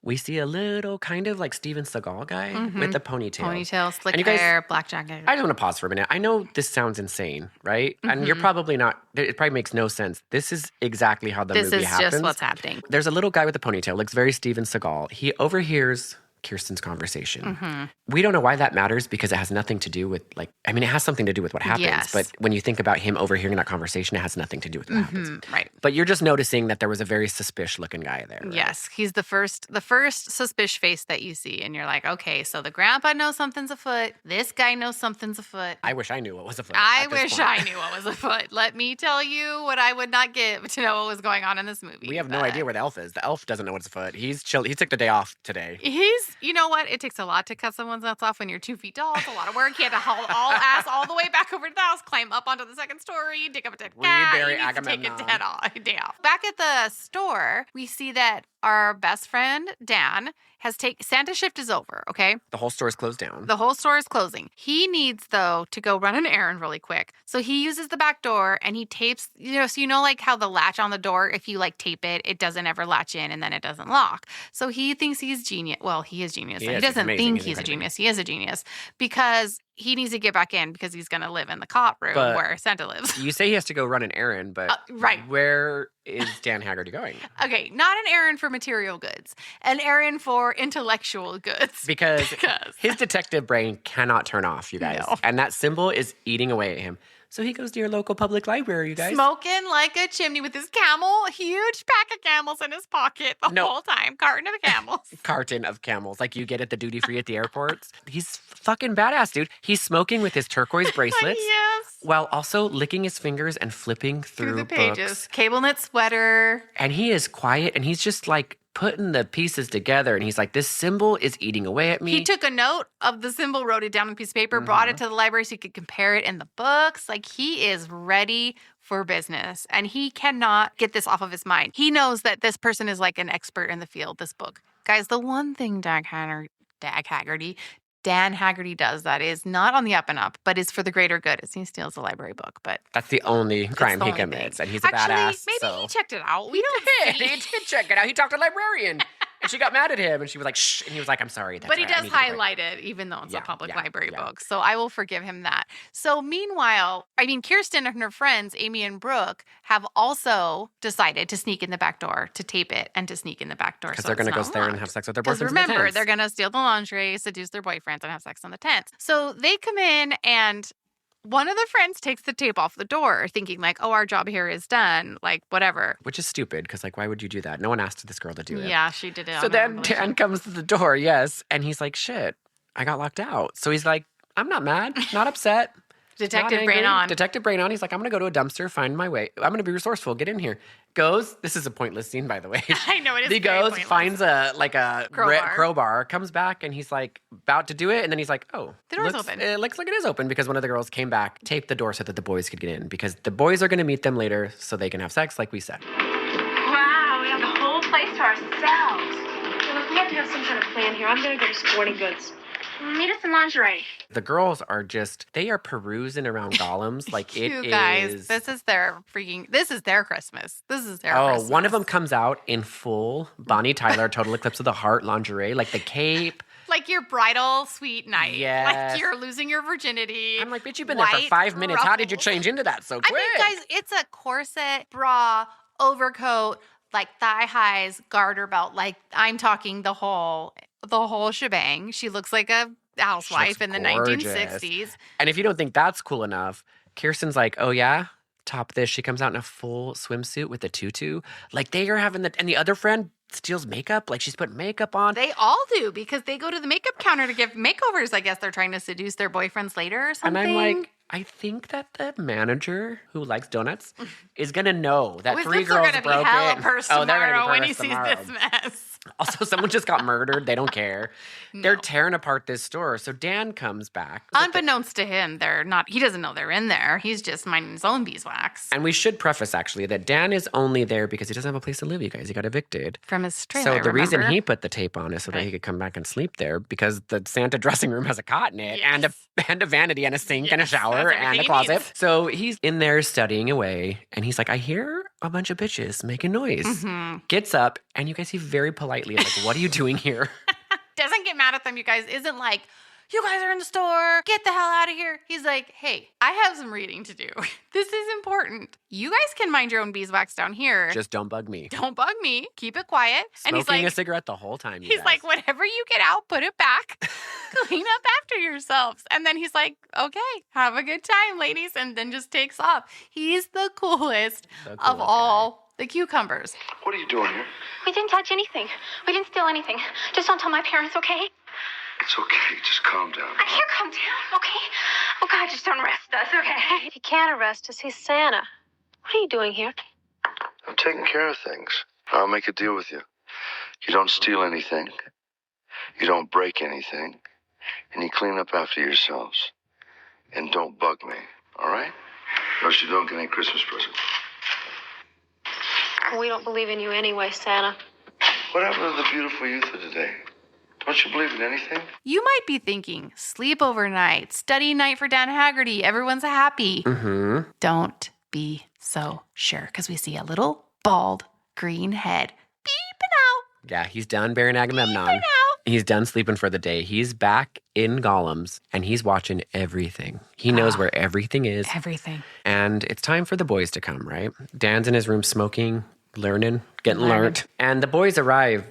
we see a little kind of like Steven Seagal guy with a ponytail. Ponytail, slick And you guys- hair, black jacket. I just want to pause for a minute. I know this sounds insane, right? And you're probably not, it probably makes no sense. This is exactly how the This movie is happens. just what's happening. There's a little guy with a ponytail, looks very Steven Seagal. He overhears Kirsten's conversation. We don't know why that matters because it has nothing to do with it has something to do with what happens. Yes. But when you think about him overhearing that conversation, it has nothing to do with what happens. Right. But you're just noticing that there was a very suspicious looking guy there. Right? Yes, he's the first suspicious face that you see, and you're like, okay, so the grandpa knows something's afoot. This guy knows something's afoot. I wish I knew what was afoot. I at this wish point. I knew what was afoot. Let me tell you what I would not give to know what was going on in this movie. We have no idea where the elf is. The elf doesn't know what's afoot. He's chill. He took the day off today. You know what? It takes a lot to cut someone's nuts off when you're 2 feet tall. It's a lot of work. He had to haul ass all the way back over to the house, climb up onto the second story, dig up a dead cat. Rebury He needs to take Agamemnon. a day off. Back at the store, we see that our best friend, Dan, Santa shift is over, okay? The whole store is closed down. The whole store is closing. He needs, though, to go run an errand really quick. So he uses the back door and he tapes, like how the latch on the door, if you tape it, it doesn't ever latch in and then it doesn't lock. So he thinks he's genius. Well, he is genius. He He is. He's doesn't amazing. think He's he's a incredible. genius. He is a genius because he needs to get back in because he's going to live in the cot room But- where Santa lives. You say he has to go run an errand, but right. where is Dan Haggerty going? Okay, not an errand for material goods, an errand for intellectual goods. Because his detective brain cannot turn off, you guys. No. And that symbol is eating away at him. So he goes to your local public library, you guys. Smoking like a chimney with his camel, huge pack of camels in his pocket the whole time. Carton of camels. Carton of camels, like you get at the duty free at the airports. He's fucking badass, dude. He's smoking with his turquoise bracelets. Yes. While also licking his fingers and flipping through the pages. books. Cable knit sweater. And he is quiet and he's just putting the pieces together. And he's like, this symbol is eating away at me. He took a note of the symbol, wrote it down on a piece of paper, brought it to the library so he could compare it in the books. He is ready for business. And he cannot get this off of his mind. He knows that this person is an expert in the field, this book. Guys, the one thing Dan Haggerty does that is not on the up and up, but is for the greater good, is he steals a library book. But that's the only crime the he only commits. thing. And he's a badass. Maybe he checked it out. We don't He did check it out. He talked to the librarian. And she got mad at him. And she was like, shh. And he was like, I'm sorry. That's but he right. I does need to break." highlight it, even though it's a public library yeah. book. So I will forgive him that. So meanwhile, Kirsten and her friends, Amy and Brooke, have also decided to sneak in the back door, to tape it, and to sneak in the back door. Because So they're going to it's go not there and locked. have sex with their boyfriends. Because in the remember, tents. they're going to steal the lingerie, seduce their boyfriends, and have sex on the tents. So they come in and one of the friends takes the tape off the door, thinking our job here is done, whatever. Which is stupid, because why would you do that? No one asked this girl to do it. Yeah, she did it. So on her then own Dan comes to the door, yes, and he's like, shit, I got locked out. So he's like, I'm not mad, not upset. Detective not brain angry. on. Detective brain on. He's like, I'm going to go to a dumpster, find my way. I'm going to be resourceful. Get in here. Goes. This is a pointless scene, by the way. I know, it is He very goes, pointless. finds a Crowbar. comes back, and he's about to do it. And then he's like, oh. The door's looks, open. It looks like it is open because one of the girls came back, taped the door so that the boys could get in because the boys are going to meet them later so they can have sex like we said. Wow, we have the whole place to ourselves. Look, we have to have some kind of plan here. I'm going to go to Sporting Goods. Meet us in lingerie. The girls are they are perusing around golems like it You guys, is. this is their Christmas. This is their Christmas. One of them comes out in full Bonnie Tyler, Total Eclipse of the Heart lingerie, like the cape. Like your bridal sweet night. Yes. Like you're losing your virginity. I'm like, bitch, you've been there for 5 minutes. How did you change into that so quick? Guys, it's a corset, bra, overcoat, thigh highs, garter belt. I'm talking the whole shebang. She looks like a housewife in the gorgeous. 1960s. And if you don't think that's cool enough, Kirsten's like, oh yeah, top this. She comes out in a full swimsuit with a tutu. They are having and the other friend steals makeup. She's putting makeup on. They all do because they go to the makeup counter to give makeovers. I guess they're trying to seduce their boyfriends later or something. And I'm like, I think that the manager who likes donuts is going to know that three girls broke in. They're going to be hella purse they're gonna be tomorrow when he purse sees tomorrow. this mess. Also, someone just got murdered. They don't care. No. They're tearing apart this store. So Dan comes back. Unbeknownst to him, they're not. He doesn't know they're in there. He's just minding his own beeswax. And we should preface, actually, that Dan is only there because he doesn't have a place to live, you guys. He got evicted. From his trailer, So the reason remember? he put the tape on is so that he could come back and sleep there because the Santa dressing room has a cot in it and a vanity and a sink and a shower that's and a everything he closet. needs. So he's in there studying away and he's like, I hear a bunch of bitches making noise. Mm-hmm. Gets up and you guys see very politely like, what are you doing here? Doesn't get mad at them, you guys. Isn't like, you guys are in the store. Get the hell out of here. He's like, hey, I have some reading to do. This is important. You guys can mind your own beeswax down here. Just don't bug me. Don't bug me. Keep it quiet. Smoking and he's like, a cigarette the whole time. He's like, whatever you get out, put it back. Clean up after yourselves. And then he's like, okay, have a good time, ladies. And then just takes off. He's the coolest of all the cucumbers. What are you doing here? We didn't touch anything. We didn't steal anything. Just don't tell my parents, okay? It's okay. Just calm down. I can't calm down, okay? Oh, God, just don't arrest us, okay? He can't arrest us. He's Santa. What are you doing here? I'm taking care of things. I'll make a deal with you. You don't steal anything. You don't break anything. And you clean up after yourselves. And don't bug me, all right? Or else you don't get any Christmas present. We don't believe in you anyway, Santa. What happened to the beautiful youth of today? Don't you believe in anything? You might be thinking, sleepover night, study night for Dan Haggerty, everyone's happy. Mm-hmm. Don't be so sure, because we see a little bald green head beeping out. Yeah, he's done bearing Agamemnon. Beeping out. He's done sleeping for the day. He's back in Golems and he's watching everything. He knows where everything is. Everything. And it's time for the boys to come, right? Dan's in his room smoking, learning, getting learned. And the boys arrive,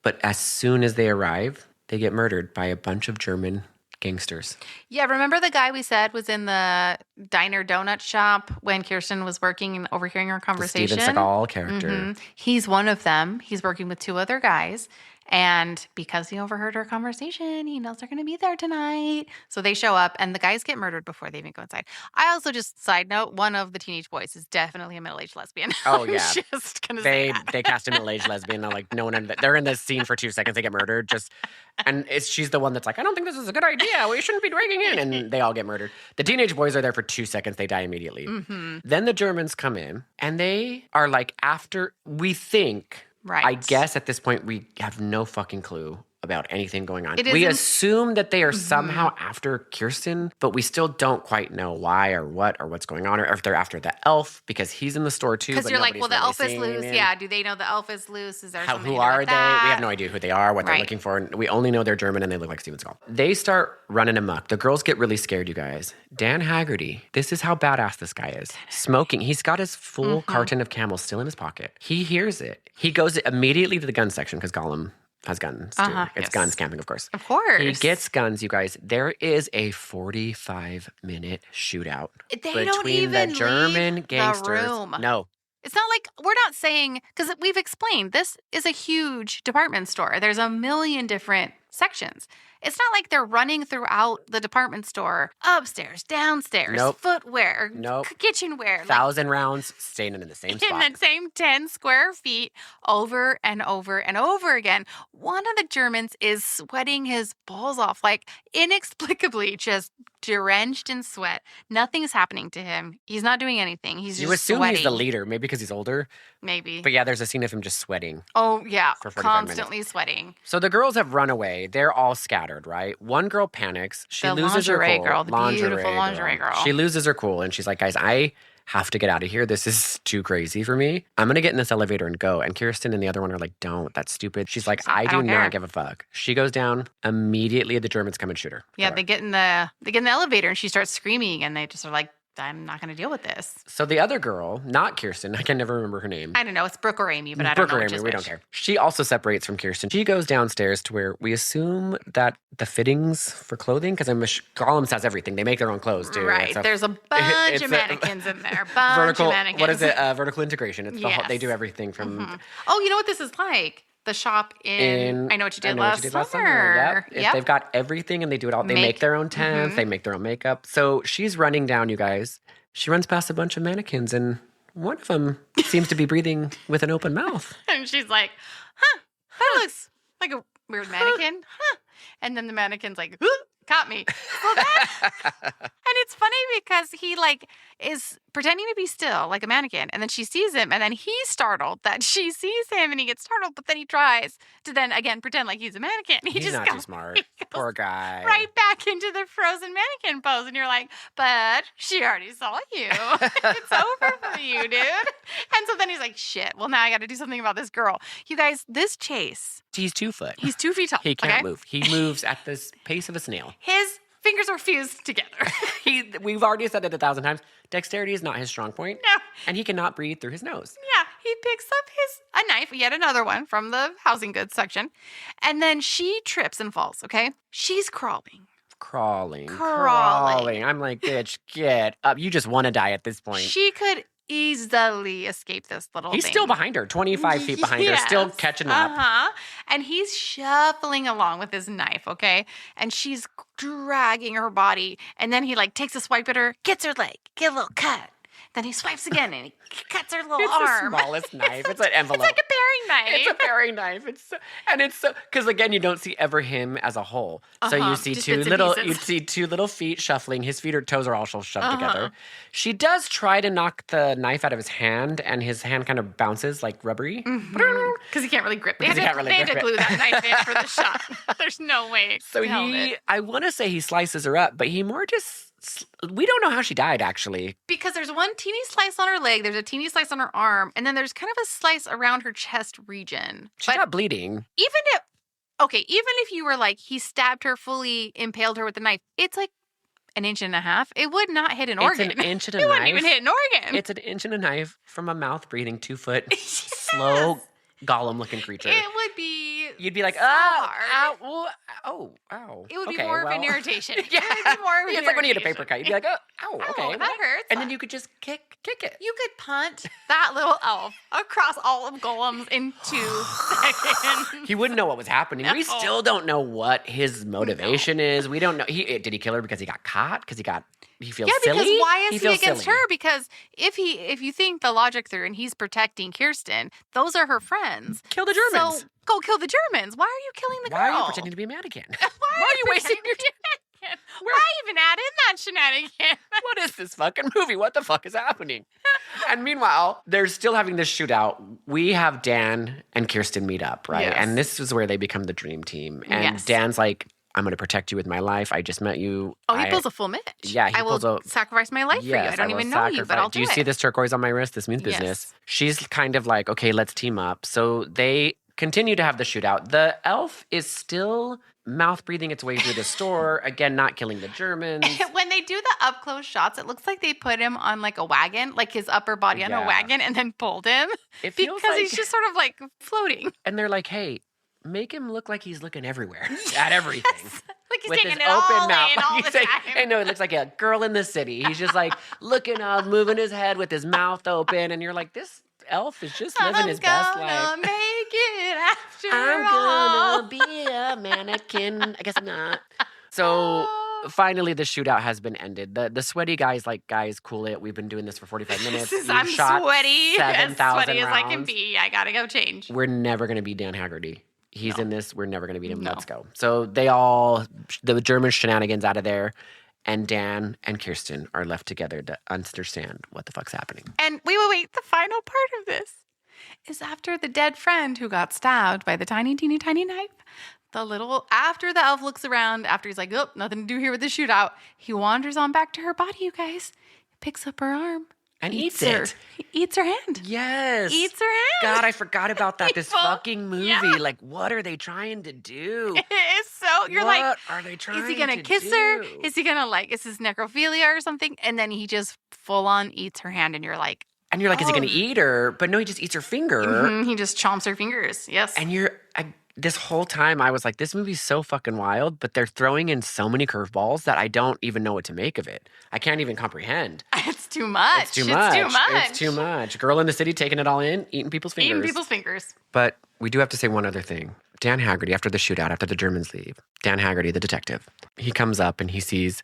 but as soon as they arrive, they get murdered by a bunch of German gangsters. Yeah, remember the guy we said was in the diner donut shop when Kirsten was working and overhearing our The conversation? Steven Seagal character. Mhm. He's one of them. He's working with two other guys. And because he overheard our conversation, he knows they're going to be there tonight. So they show up and the guys get murdered before they even go inside. I also just, side note, one of the teenage boys is definitely a middle-aged lesbian. Oh, I'm yeah. just going to say that. They cast a middle-aged lesbian. Like no one. They're in this scene for 2 seconds. They get murdered. She's the one that's like, I don't think this is a good idea. We shouldn't be breaking in. And they all get murdered. The teenage boys are there for 2 seconds. They die immediately. Mm-hmm. Then the Germans come in and they are like after we think. Right. I guess at this point we have no fucking clue about anything going on. It We isn't- assume that they are somehow after Kirsten, but we still don't quite know why or what's going on, or if they're after the elf because he's in the store too. Because but you're like, nobody's well, the elf really is seeing loose. him. Yeah. Do they know the elf is loose? Is there something Who to do are with they? that? We have no idea who they are, what they're Right. looking for. We only know they're German and they look like Steven Seagal. They start running amok. The girls get really scared, you guys. Dan Haggerty, this is how badass this guy is. Smoking. He's got his full carton of Camels still in his pocket. He hears it. He goes immediately to the gun section because Gollum has guns too. It's yes. guns camping, of course. Of course. He gets guns, you guys. There is a 45-minute shootout They between don't even the German leave gangsters. the room. No. It's not like we're not saying, because we've explained this is a huge department store. There's a million different sections. It's not like they're running throughout the department store, upstairs, downstairs, Nope. footwear, Nope. kitchenware. 1,000 rounds staying in the same in spot. the same 10 square feet over and over and over again. One of the Germans is sweating his balls off, like inexplicably just drenched in sweat. Nothing's happening to him. He's not doing anything. He's You just assume sweating. he's the leader, maybe because he's older. Maybe. But yeah, there's a scene of him just sweating. Oh, yeah. For 45 Constantly sweating. So the girls have run away. They're all scattered, right? One girl panics. She The loses her lingerie cool. girl, the beautiful lingerie girl. She loses her cool and she's like, guys, I have to get out of here. This is too crazy for me. I'm going to get in this elevator and go. And Kirsten and the other one are like, don't. That's stupid. She's like, I do don't care. not give a fuck. She goes down. Immediately, the Germans come and shoot her. Yeah, Kill her. they get in the elevator and she starts screaming and they just are like, I'm not going to deal with this. So the other girl, not Kirsten, I can never remember her name. I don't know. It's Brooke or Amy, but I don't Brooke or know which Amy, is we which. don't care. She also separates from Kirsten. She goes downstairs to where we assume that the fittings for clothing, because Gollum's has everything. They make their own clothes too. Right. It's a- There's a bunch it's of a- mannequins in there. Bunch vertical. of mannequins. What is it? Vertical integration. It's the whole, they Yes. do everything from Oh, you know what this is like? The shop in I Know What You Did, Last, Summer. Yep. They've got everything and they do it all. They make their own tents. They make their own makeup. So she's running down, you guys. She runs past a bunch of mannequins and one of them seems to be breathing with an open mouth. And she's like, huh, that looks like a weird mannequin. Huh. And then the mannequin's like, caught me. Well, and it's funny because he like is pretending to be still like a mannequin, and then she sees him, and then he's startled that she sees him, and he gets startled, but then he tries to then again pretend like he's a mannequin. He's not too smart. Poor guy. Right back into the frozen mannequin pose, and you're like, but she already saw you. It's over for you, dude. And so then he's like, shit. Well, now I got to do something about this girl. You guys, this chase. He's 2 foot. He's 2 feet tall. He can't move. He moves at the pace of a snail. His fingers are fused together. We've already said it 1,000 times. Dexterity is not his strong point. No. And he cannot breathe through his nose. Yeah, he picks up a knife, yet another one from the housing goods section, and then she trips and falls, okay? She's crawling. Crawling. I'm like, bitch, get up. You just want to die at this point. She could easily escape this little He's thing. still behind her, 25 feet behind her, still catching up. And he's shuffling along with his knife, okay? And she's dragging her body. And then he like takes a swipe at her, gets her leg, get a little cut. Then he swipes again and he cuts her little arm. It's the smallest knife. It's an envelope. It's like a paring knife. It's a paring knife. It's so because again you don't see ever him as a whole. So you see two little feet shuffling. His feet or toes are all shoved together. She does try to knock the knife out of his hand, and his hand kind of bounces like rubbery because he can't really grip it. They had to glue that knife in for the shot. There's no way. So I want to say he slices her up, but he more just. We don't know how she died, actually. Because there's one teeny slice on her leg, there's a teeny slice on her arm, and then there's kind of a slice around her chest region. She's not bleeding. Even if you were like, he stabbed her, fully impaled her with the knife, it's like 1.5 inches. It would not hit an organ. It's 1 inch and a knife. It knife. wouldn't even hit an organ. It's 1 inch and a knife from a mouth-breathing 2 foot slow golem-looking creature. It would be. You'd be like, so ow. It would be more of an irritation. Yeah. It's like when you get a paper cut. You'd be like, ow, okay. That hurts. And then you could just kick it. You could punt that little elf across all of Golem's in 2 seconds. He wouldn't know what was happening. No. We still don't know what his motivation is. We don't know. Did he kill her because he got caught? Because he feels silly? Yeah, because why is he against her? Because if you think the logic through and he's protecting Kirsten, those are her friends. Kill the Germans. So go kill the Germans. Why are you killing the girl? Why are you pretending to be a mannequin? Why are you wasting your time? Why even add in that shenanigan? What is this fucking movie? What the fuck is happening? And meanwhile, they're still having this shootout. We have Dan and Kirsten meet up, right? Yes. And this is where they become the dream team. And Dan's like, I'm going to protect you with my life. I just met you. He pulls a full Mitch. Yeah, I will sacrifice my life for you. I don't even know you, but I'll do it. Do you see this turquoise on my wrist? This means business. Yes. She's kind of like, okay, let's team up. So they continue to have the shootout. The elf is still mouth breathing its way through the store. Again, not killing the Germans. When they do the up close shots, it looks like they put him on like a wagon, like his upper body on a wagon, and then pulled him. It feels because he's just sort of like floating. And they're like, hey, make him look like he's looking everywhere at everything. Yes. Like he's with taking his it open all mouth. in all the time. I know, it looks like a girl in the city. He's just like looking up, moving his head with his mouth open, and you're like, this elf is just living his best life. I'm gonna make it after I'm all. gonna be a mannequin. I guess I'm not. So finally, the shootout has been ended. The sweaty guy's like, guys, cool it. We've been doing this for 45 minutes. I'm sweaty. 7,000 as sweaty rounds. as I can be. I gotta go change. We're never gonna be Dan Haggerty. He's in this. We're never going to beat him. No. Let's go. So the German shenanigans out of there, and Dan and Kirsten are left together to understand what the fuck's happening. And wait. The final part of this is after the dead friend who got stabbed by the tiny, teeny, tiny knife. After the elf looks around, after he's like, oh, nothing to do here with the shootout, he wanders on back to her body, you guys. Picks up her arm. And eats her. it. He eats her hand. Yes. Eats her hand. God, I forgot about that. This fucking movie. Yeah. Like, what are they trying to do? It's so, you're what like, are they trying to do? Is he going to kiss her? Is he going to is this necrophilia or something? And then he just full on eats her hand and you're like, is he going to eat her? But no, he just eats her finger. Mm-hmm. He just chomps her fingers. Yes. And this whole time I was like, this movie's so fucking wild, but they're throwing in so many curveballs that I don't even know what to make of it. I can't even comprehend. It's too much. It's too much. Girl in the city taking it all in, eating people's fingers. But we do have to say one other thing. Dan Haggerty, after the shootout, after the Germans leave, Dan Haggerty, the detective, he comes up and he sees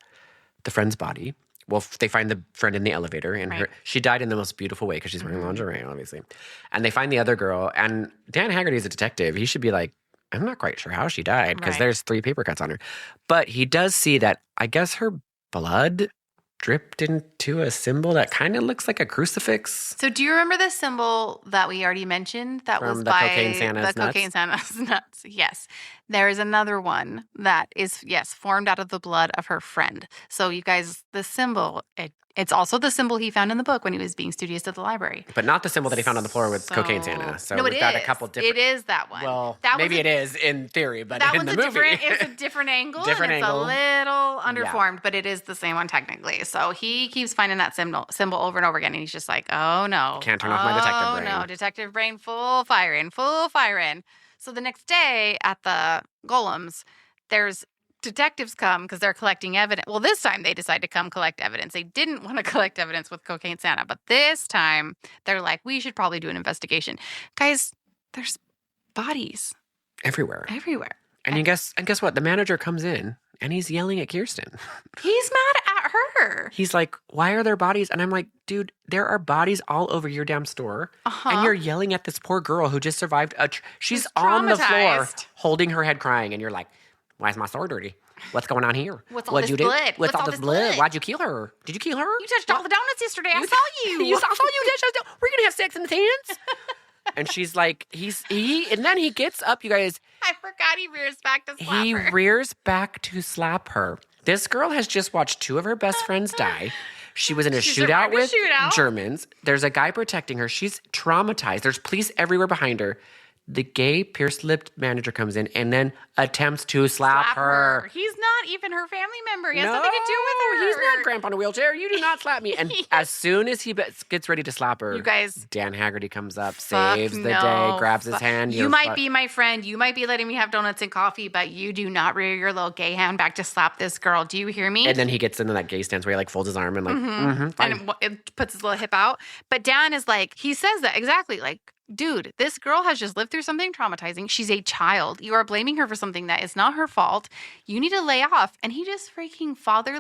the friend's body. Well, they find the friend in the elevator, and she died in the most beautiful way because she's wearing lingerie, obviously. And they find the other girl, and Dan Haggerty is a detective. He should be like, I'm not quite sure how she died because Right. there's 3 paper cuts on her. But he does see that, I guess her blood dripped into a symbol that kind of looks like a crucifix. So do you remember the symbol that we already mentioned that was From the by Cocaine Santa's the Cocaine Santa's nuts? Yes. There is another one that is, yes, formed out of the blood of her friend. So you guys, the symbol, it's also the symbol he found in the book when he was being studious at the library. But not the symbol that he found on the floor with Cocaine Santa. So no, we've got a couple It different. is that one. Well, that maybe it is in theory, but that in one's the a movie. it's a different angle. Different and angle. It's a little underformed, but it is the same one technically. So he keeps finding that symbol over and over again, and he's just like, oh no. Can't turn off my detective brain. Oh no, detective brain full firing. So the next day at the Golems, there's detectives come because they're collecting evidence. Well, this time they decide to come collect evidence. They didn't want to collect evidence with Cocaine Santa, but this time they're like, we should probably do an investigation. Guys, there's bodies Everywhere. and guess what? The manager comes in and he's yelling at Kirsten. he's mad at her. He's like, why are there bodies? And I'm like, dude, there are bodies all over your damn store. And you're yelling at this poor girl who just survived she's on the floor traumatized. holding her head crying. And you're like, why is my store dirty? What's going on here? What's all What'd this you do? blood? What's all this blood? Why'd you kill her? Did you kill her? You touched all the donuts yesterday. I saw you. I saw you. We're gonna have sex in the tents. And she's like, and then he gets up, you guys. I forgot he rears back to slap He her. rears back to slap her. This girl has just watched 2 of her best friends die. She was in a She shootout survived a with shootout. Germans. There's a guy protecting her. She's traumatized. There's police everywhere behind her. The gay, pierced-lipped manager comes in and then attempts to slap her. He's not even her family member. He has nothing to do with her. He's not grandpa in a wheelchair. You do not slap me. And as soon as he gets ready to slap her, You guys, Dan Haggerty comes up, fuck saves the no. day, grabs his hand. You might be my friend. You might be letting me have donuts and coffee, but you do not rear your little gay hand back to slap this girl. Do you hear me? And then he gets into that gay stance where he like folds his arm and like, fine. And it puts his little hip out. But Dan is like, he says that exactly like, dude, this girl has just lived through something traumatizing. She's a child. You are blaming her for something that is not her fault. You need to lay off. And he just freaking father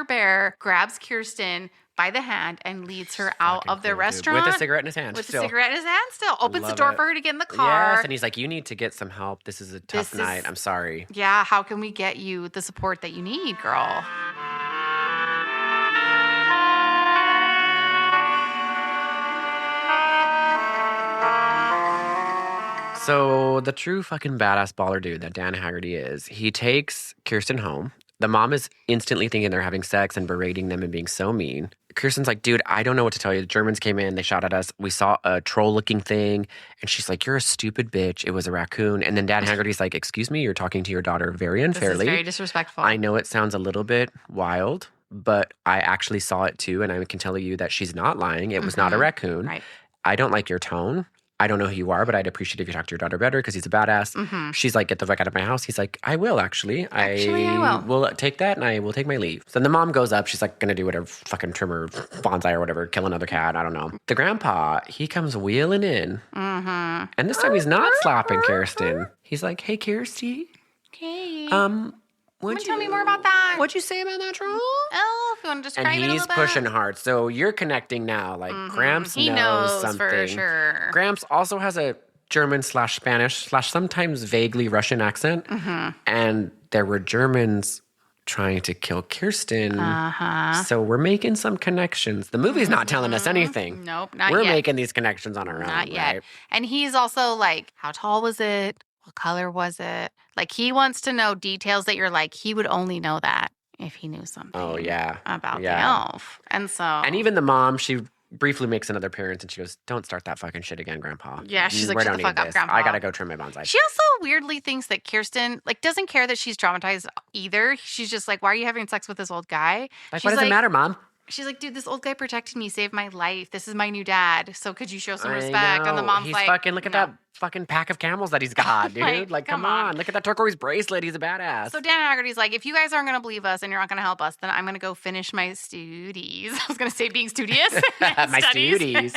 bear grabs Kirsten by the hand and leads her out of the restaurant. With a cigarette in his hand. With still. a cigarette in his hand still. Opens the Love door it. for her to get in the car. Yes, and he's like, you need to get some help. This is a tough night. I'm sorry. Yeah, how can we get you the support that you need, girl? So the true fucking badass baller dude that Dan Haggerty is, he takes Kirsten home. The mom is instantly thinking they're having sex and berating them and being so mean. Kirsten's like, dude, I don't know what to tell you. The Germans came in, they shot at us. We saw a troll-looking thing. And she's like, you're a stupid bitch. It was a raccoon. And then Dan Haggerty's like, excuse me, you're talking to your daughter very unfairly. This is very disrespectful. I know it sounds a little bit wild, but I actually saw it too. And I can tell you that she's not lying. It was not a raccoon. Right. I don't like your tone. I don't know who you are, but I'd appreciate if you talk to your daughter better because he's a badass. She's like, get the fuck out of my house. He's like, I will actually. I will take that and I will take my leave. So then the mom goes up. She's like going to do whatever, fucking trimmer, bonsai or whatever, kill another cat. I don't know. The grandpa, he comes wheeling in. And this time he's not slapping Kirsten. He's like, hey, Kirsty. Okay. Would you tell me more about that? What'd you say about that troll? Oh, if you want to describe And it a he's little pushing bit. hard. So you're connecting now. Like Gramps He knows something. for sure. Gramps also has a German/Spanish/ sometimes vaguely Russian accent. And there were Germans trying to kill Kirsten. So we're making some connections. The movie's not telling us anything. Nope, not We're yet. making these connections on our own. Not yet. Right? And he's also like, how tall was it? What color was it? Like, he wants to know details that you're like, he would only know that if he knew something. Oh, yeah. About Yeah. the elf. And so. And even the mom, she briefly makes another appearance and she goes, don't start that fucking shit again, Grandpa. Yeah, she's like, We shut don't the fuck need up, this. Grandpa. I gotta go trim my bonsai. She also weirdly thinks that Kirsten, like, doesn't care that she's traumatized either. She's just like, why are you having sex with this old guy? Like, She's what does it matter, Mom? She's like, dude, this old guy protected me, saved my life. This is my new dad. So could you show some I respect? And the know. mom's He's like, fucking, look at no. that fucking pack of camels that he's got, dude. Like, come on. Look at that turquoise bracelet. He's a badass. So Dan Haggerty's like, if you guys aren't going to believe us and you're not going to help us, then I'm going to go finish my studies. I was going to say being studious. My studies.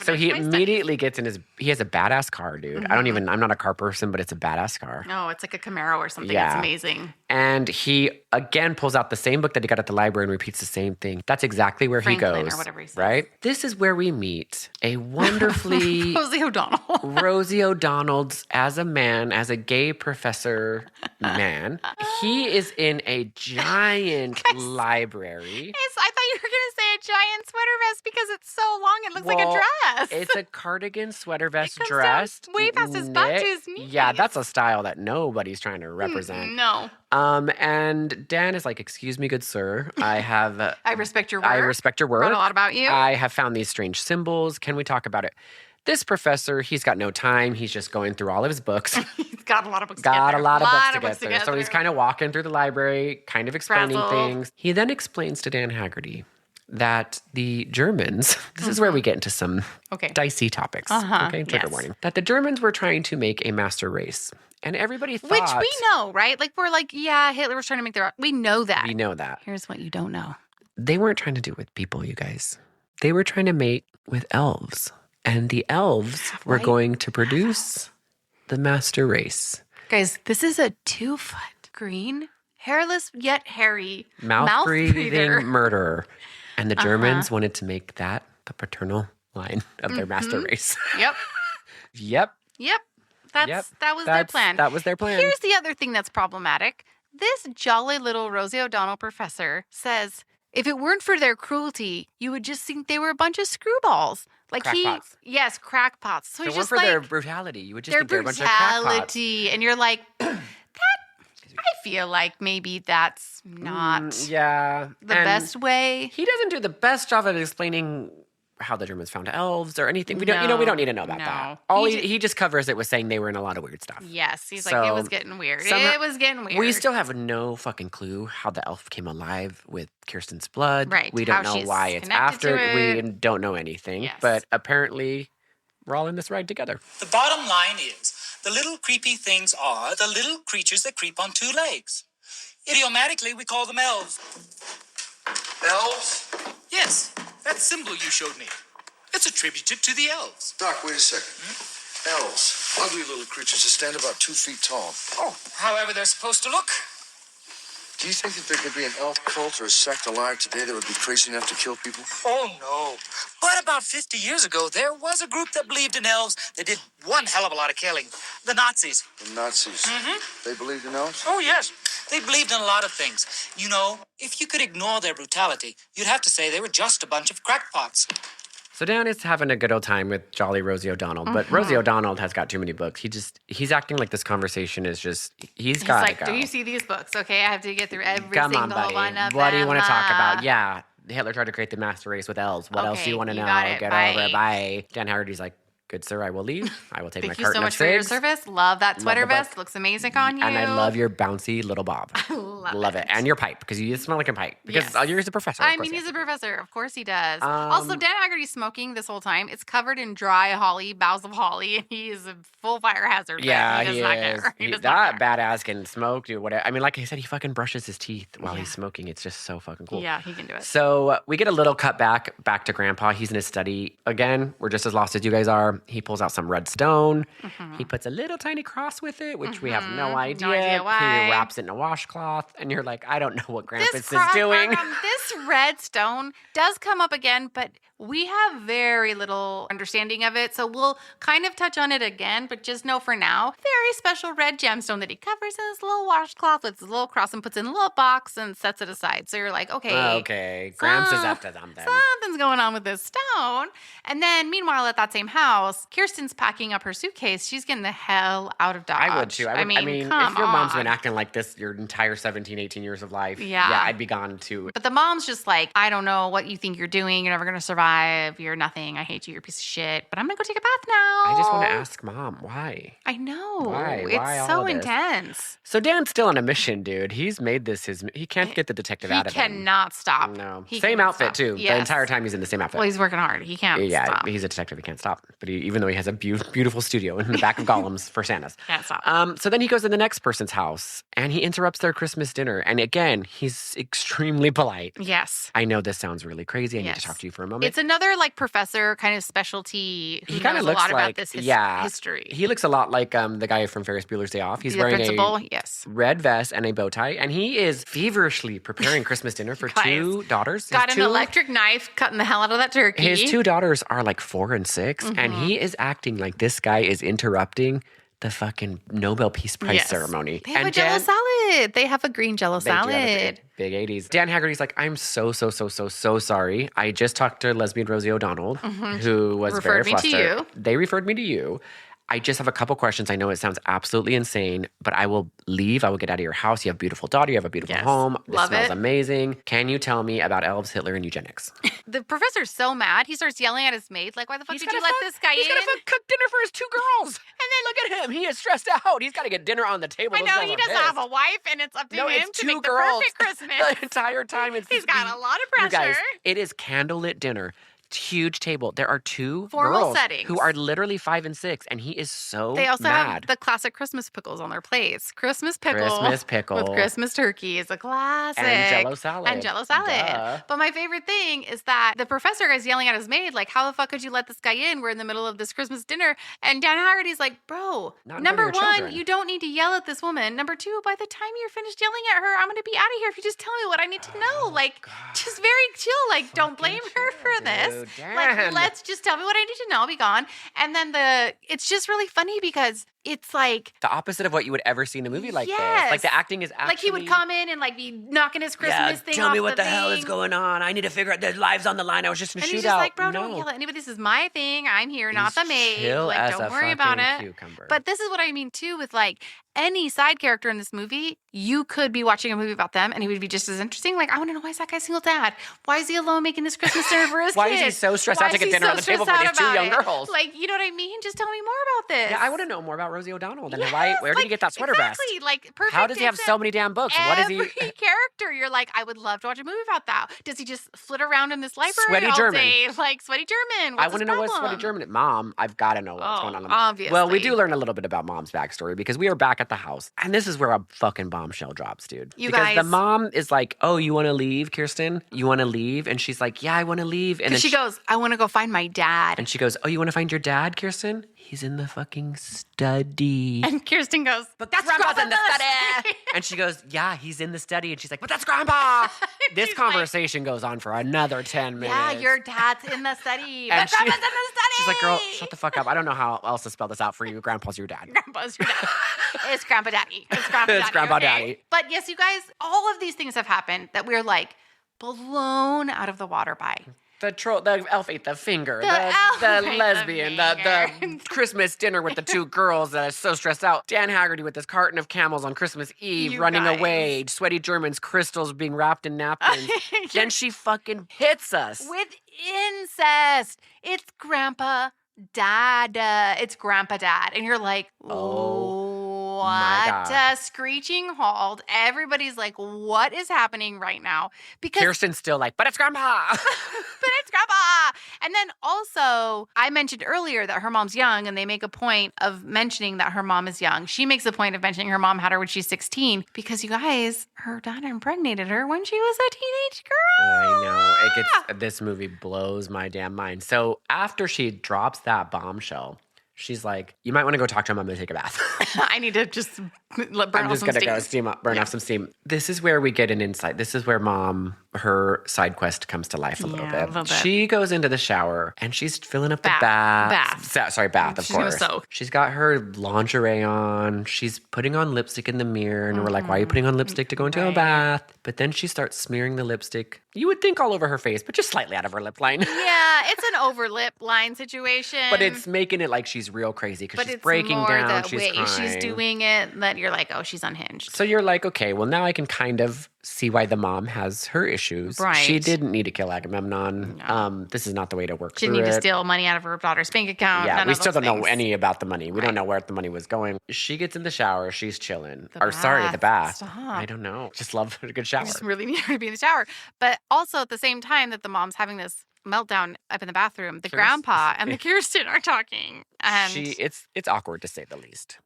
So he My immediately gets in his, he has a badass car, dude. I'm not a car person, but it's a badass car. No, it's like a Camaro or something. Yeah. It's amazing. And he again pulls out the same book that he got at the library and repeats the same thing. That's exactly where Franklin he or goes. whatever he says. Right? This is where we meet a wonderfully Rosie O'Donnell. Rosie Rosie O'Donnell's as a man, as a gay professor man. He is in a giant library. I thought you were going to say a giant sweater vest because it's so long it looks like a dress. It's a cardigan sweater vest comes dress. down way past his butt to his knees. Yeah, that's a style that nobody's trying to represent. No. And Dan is like, excuse me, good sir. I have... I respect your work. I respect your work. Wrote a lot about you. I have found these strange symbols. Can we talk about it? This professor, he's got no time. He's just going through all of his books. He's got a lot of books Got together. a lot of books books together. together. So he's kind of walking through the library, kind of explaining Frazzled. things. He then explains to Dan Haggerty that the Germans, this is where we get into some dicey topics. Okay, trigger warning. That the Germans were trying to make a master race. And everybody thought... Which we know, right? Like, we're like, yeah, Hitler was trying to make their... We know that. We know that. Here's what you don't know. They weren't trying to do it with people, you guys. They were trying to mate with elves. And the elves were going to produce the master race. Guys, this is a 2-foot green, hairless yet hairy, mouth-breathing murderer. And the Germans wanted to make that the paternal line of their master race. Yep. That was their plan. That was their plan. Here's the other thing that's problematic. This jolly little Rosie O'Donnell professor says, if it weren't for their cruelty, you would just think they were a bunch of screwballs. Like crackpots. Yes, crackpots. So if he's it weren't just for like their brutality, you would just think they're a bunch of crackpots. And you're like, I feel like maybe that's not the best way. He doesn't do the best job of explaining how the Germans found elves or anything. We don't. We don't need to know about that. He just covers it with saying they were in a lot of weird stuff. Yes, he's like, it was getting weird. It was getting weird. We still have no fucking clue how the elf came alive with Kirsten's blood. Right. We don't know why it's after. We don't know anything. Yes. But apparently, we're all in this ride together. The bottom line is, the little creepy things are the little creatures that creep on 2 legs. Idiomatically, we call them elves. Elves? Yes, that symbol you showed me. It's attributed to the elves. Doc, wait a second. Elves, ugly little creatures that stand about 2 feet tall. Oh, however they're supposed to look. Do you think that there could be an elf cult or a sect alive today that would be crazy enough to kill people? Oh, no. But about 50 years ago, there was a group that believed in elves that did one hell of a lot of killing. The Nazis. The Nazis? They believed in elves? Oh, yes. They believed in a lot of things. You know, if you could ignore their brutality, you'd have to say they were just a bunch of crackpots. So Dan is having a good old time with jolly Rosie O'Donnell, but Rosie O'Donnell has got too many books. He's acting like this conversation is just, he's got to go. Do you see these books? Okay, I have to get through every Come single on, buddy. one of them. What do you want to talk about? Yeah, Hitler tried to create the master race with elves. What else do you want to know? got it. Get Bye. over it. Bye. Dan Haggerty's like, good sir, I will leave. I will take my Thank you carton so of much for your cigs. service. Love that sweater the book. vest. Looks amazing on you. And I love your bouncy little bob. Love it. And your pipe, because you smell like a pipe. Because you're a professor. I mean, he's a professor. Of course he does. Also, Dan Haggerty's smoking this whole time. It's covered in dry holly, boughs of holly, and he is a full fire hazard. But Yeah, he does not care. He does that not care. badass can smoke, dude. Whatever. I mean, like I said, he fucking brushes his teeth while he's smoking. It's just so fucking cool. Yeah, he can do it. So we get a little cut back to Grandpa. He's in his study. Again, we're just as lost as you guys are. He pulls out some red stone. He puts a little tiny cross with it, which we have no idea. No idea why. He wraps it in a washcloth. And you're like, I don't know what Grampus is This doing. This red stone does come up again, but we have very little understanding of it. So we'll kind of touch on it again, but just know for now, very special red gemstone that he covers in his little washcloth with his little cross and puts in a little box and sets it aside. So you're like, okay. Gramps is up to something. Something's going on with this stone. And then meanwhile, at that same house, Kirsten's packing up her suitcase. She's getting the hell out of Dodge. I would too. I mean, if come your mom's on. been acting like this your entire 17, 18 years of life, Yeah. I'd be gone too. But the mom's just like, I don't know what you think you're doing. You're never going to survive. You're nothing. I hate you. You're a piece of shit. But I'm going to go take a bath now. I just want to ask Mom, why? I know. Why? It's Why all so of this? intense. So Dan's still on a mission, dude. He's made this he can't get the detective out of him. He cannot stop. No. He Same cannot outfit stop. too. Yes. The entire time he's in the same outfit. Well, he's working hard. He can't stop. He's a detective. He can't stop. But even though he has a beautiful studio in the back of Golems for Santas. Can't stop. So then he goes to the next person's house and he interrupts their Christmas dinner. And again, he's extremely polite. Yes. I know this sounds really crazy. I need to talk to you for a moment. It's another like professor kind of specialty who He kind knows of a looks lot like about this history. He looks a lot like the guy from Ferris Bueller's Day Off. He's The wearing principal, a yes. red vest and a bow tie, and he is feverishly preparing Christmas dinner for two daughters. Got an two electric knife cutting gutting the hell out of that turkey. His two daughters are like 4 and 6, and he is acting like this guy is interrupting the fucking Nobel Peace Prize ceremony. They have a Jello salad. They have a green Jello salad. Big 80s. Dan Haggerty's like, I'm so sorry. I just talked to lesbian Rosie O'Donnell, who was very flustered. Me to you. They referred me to you. I just have a couple questions. I know it sounds absolutely insane, but I will leave. I will get out of your house. You have a beautiful daughter. You have a beautiful home. This smells amazing. Can you tell me about elves, Hitler, and eugenics? The professor's so mad. He starts yelling at his maid, like, why the fuck did you let this guy in? He's going to cook dinner for his 2 girls. And then look at him. He is stressed out. He's got to get dinner on the table. I know. He doesn't have a wife, and it's up to him to make the perfect Christmas. The entire time. He's got a lot of pressure. You guys, it is candlelit dinner. Huge table. There are 2 formal girls settings who are literally 5 and 6, and he is so They also mad. have the classic Christmas pickles on their plates. Christmas pickle with Christmas turkey is a classic. And Jello salad. Duh. But my favorite thing is that the professor is yelling at his maid, like, how the fuck could you let this guy in? We're in the middle of this Christmas dinner. And Dan Haggerty's like, bro, number 1, you don't need to yell at this woman. Number 2, by the time you're finished yelling at her, I'm going to be out of here if you just tell me what I need to know. Like, just very chill. Like, don't blame her for this. Like, let's just tell me what I need to know. I'll be gone. And then it's just really funny because it's like the opposite of what you would ever see in a movie like this. Like the acting is actually like he would come in and like be knocking his Christmas thing tell off me what the thing. hell is going on. I need to figure out their lives on the line. I was just in a shootout. And he's just like, bro, don't yell at anybody. This is my thing. I'm here, not the maid. Chill like, as don't a worry about it. Cucumber. But this is what I mean too with like any side character in this movie. You could be watching a movie about them and he would be just as interesting. Like, I want to know, why is that guy single dad? Why is he alone making this Christmas dinner for his Why kids? is he so stressed out to get dinner on the table for these 2 young girls? Like, you know what I mean? Just tell me more about this. Yeah, I want to know more about Rosie O'Donnell. Then where did he get that sweater vest? Like, perfect. How does he have so many damn books? What is he? Every character, you're like, I would love to watch a movie about that. Does he just flit around in this library Sweaty all German. day? Like, sweaty German. I want to know what's sweaty German. Mom, I've got to know what's going on. Obviously. Well, we do learn a little bit about Mom's backstory because we are back at the house. And this is where a fucking bombshell drops, dude. Because the mom is like, oh, you want to leave, Kirsten? You want to leave? And she's like, yeah, I want to leave. And then she goes, I want to go find my dad. And she goes, oh, you want to find your dad, Kirsten? He's in the fucking study. And Kirsten goes, but that's Grandpa's in the study. And she goes, yeah, he's in the study. And she's like, but that's Grandpa. This conversation goes on for another 10 minutes. Yeah, your dad's in the study. And but Grandpa's in the study. She's like, girl, shut the fuck up. I don't know how else to spell this out for you. Grandpa's your dad. Grandpa's your dad. It's Grandpa Daddy. It's Grandpa Daddy. It's Grandpa okay? Daddy. But yes, you guys, all of these things have happened that we're like blown out of the water by. The troll, the elf ate the finger, elf the ate lesbian, the Christmas dinner with the 2 girls that are so stressed out. Dan Haggerty with his carton of camels on Christmas Eve running away. Sweaty Germans, crystals being wrapped in napkins. Then she fucking hits us. With incest. It's Grandpa Dad. It's Grandpa Dad. And you're like, what a screeching halt. Everybody's like, what is happening right now? Because Kirsten's still like, but it's Grandpa. But it's Grandpa. And then also, I mentioned earlier that her mom's young, and they make a point of mentioning that her mom is young. She makes a point of mentioning her mom had her when she's 16 because, you guys, her dad impregnated her when she was a teenage girl. I know. This movie blows my damn mind. So after she drops that bombshell, she's like, you might want to go talk to him. I'm going to take a bath. I need to just burn off some steam. I'm just going to go burn off some steam. This is where we get an insight. This is where Mom, her side quest comes to life a little bit. She goes into the shower and she's filling up the bath. Bath, of course. She's got her lingerie on. She's putting on lipstick in the mirror. And we're like, why are you putting on lipstick to go into a bath? But then she starts smearing the lipstick. You would think all over her face, but just slightly out of her lip line. Yeah, it's an over lip line situation. But it's making it like she's real crazy because she's breaking more down. The she's way crying. She's doing it that you're like, oh, she's unhinged. So you're like, okay, well, now I can kind of see why the mom has her issues. Right. She didn't need to kill Agamemnon. No. This is not the way to work. She didn't need to steal money out of her daughter's bank account. Yeah, we still don't know any about the money. We don't know where the money was going. She gets in the shower. She's chilling. The bath. Stop. I don't know. Just love a good shower. I just really need her to be in the shower. But also at the same time that the mom's having this meltdown up in the bathroom, the grandpa and the Kirsten are talking. And it's awkward to say the least.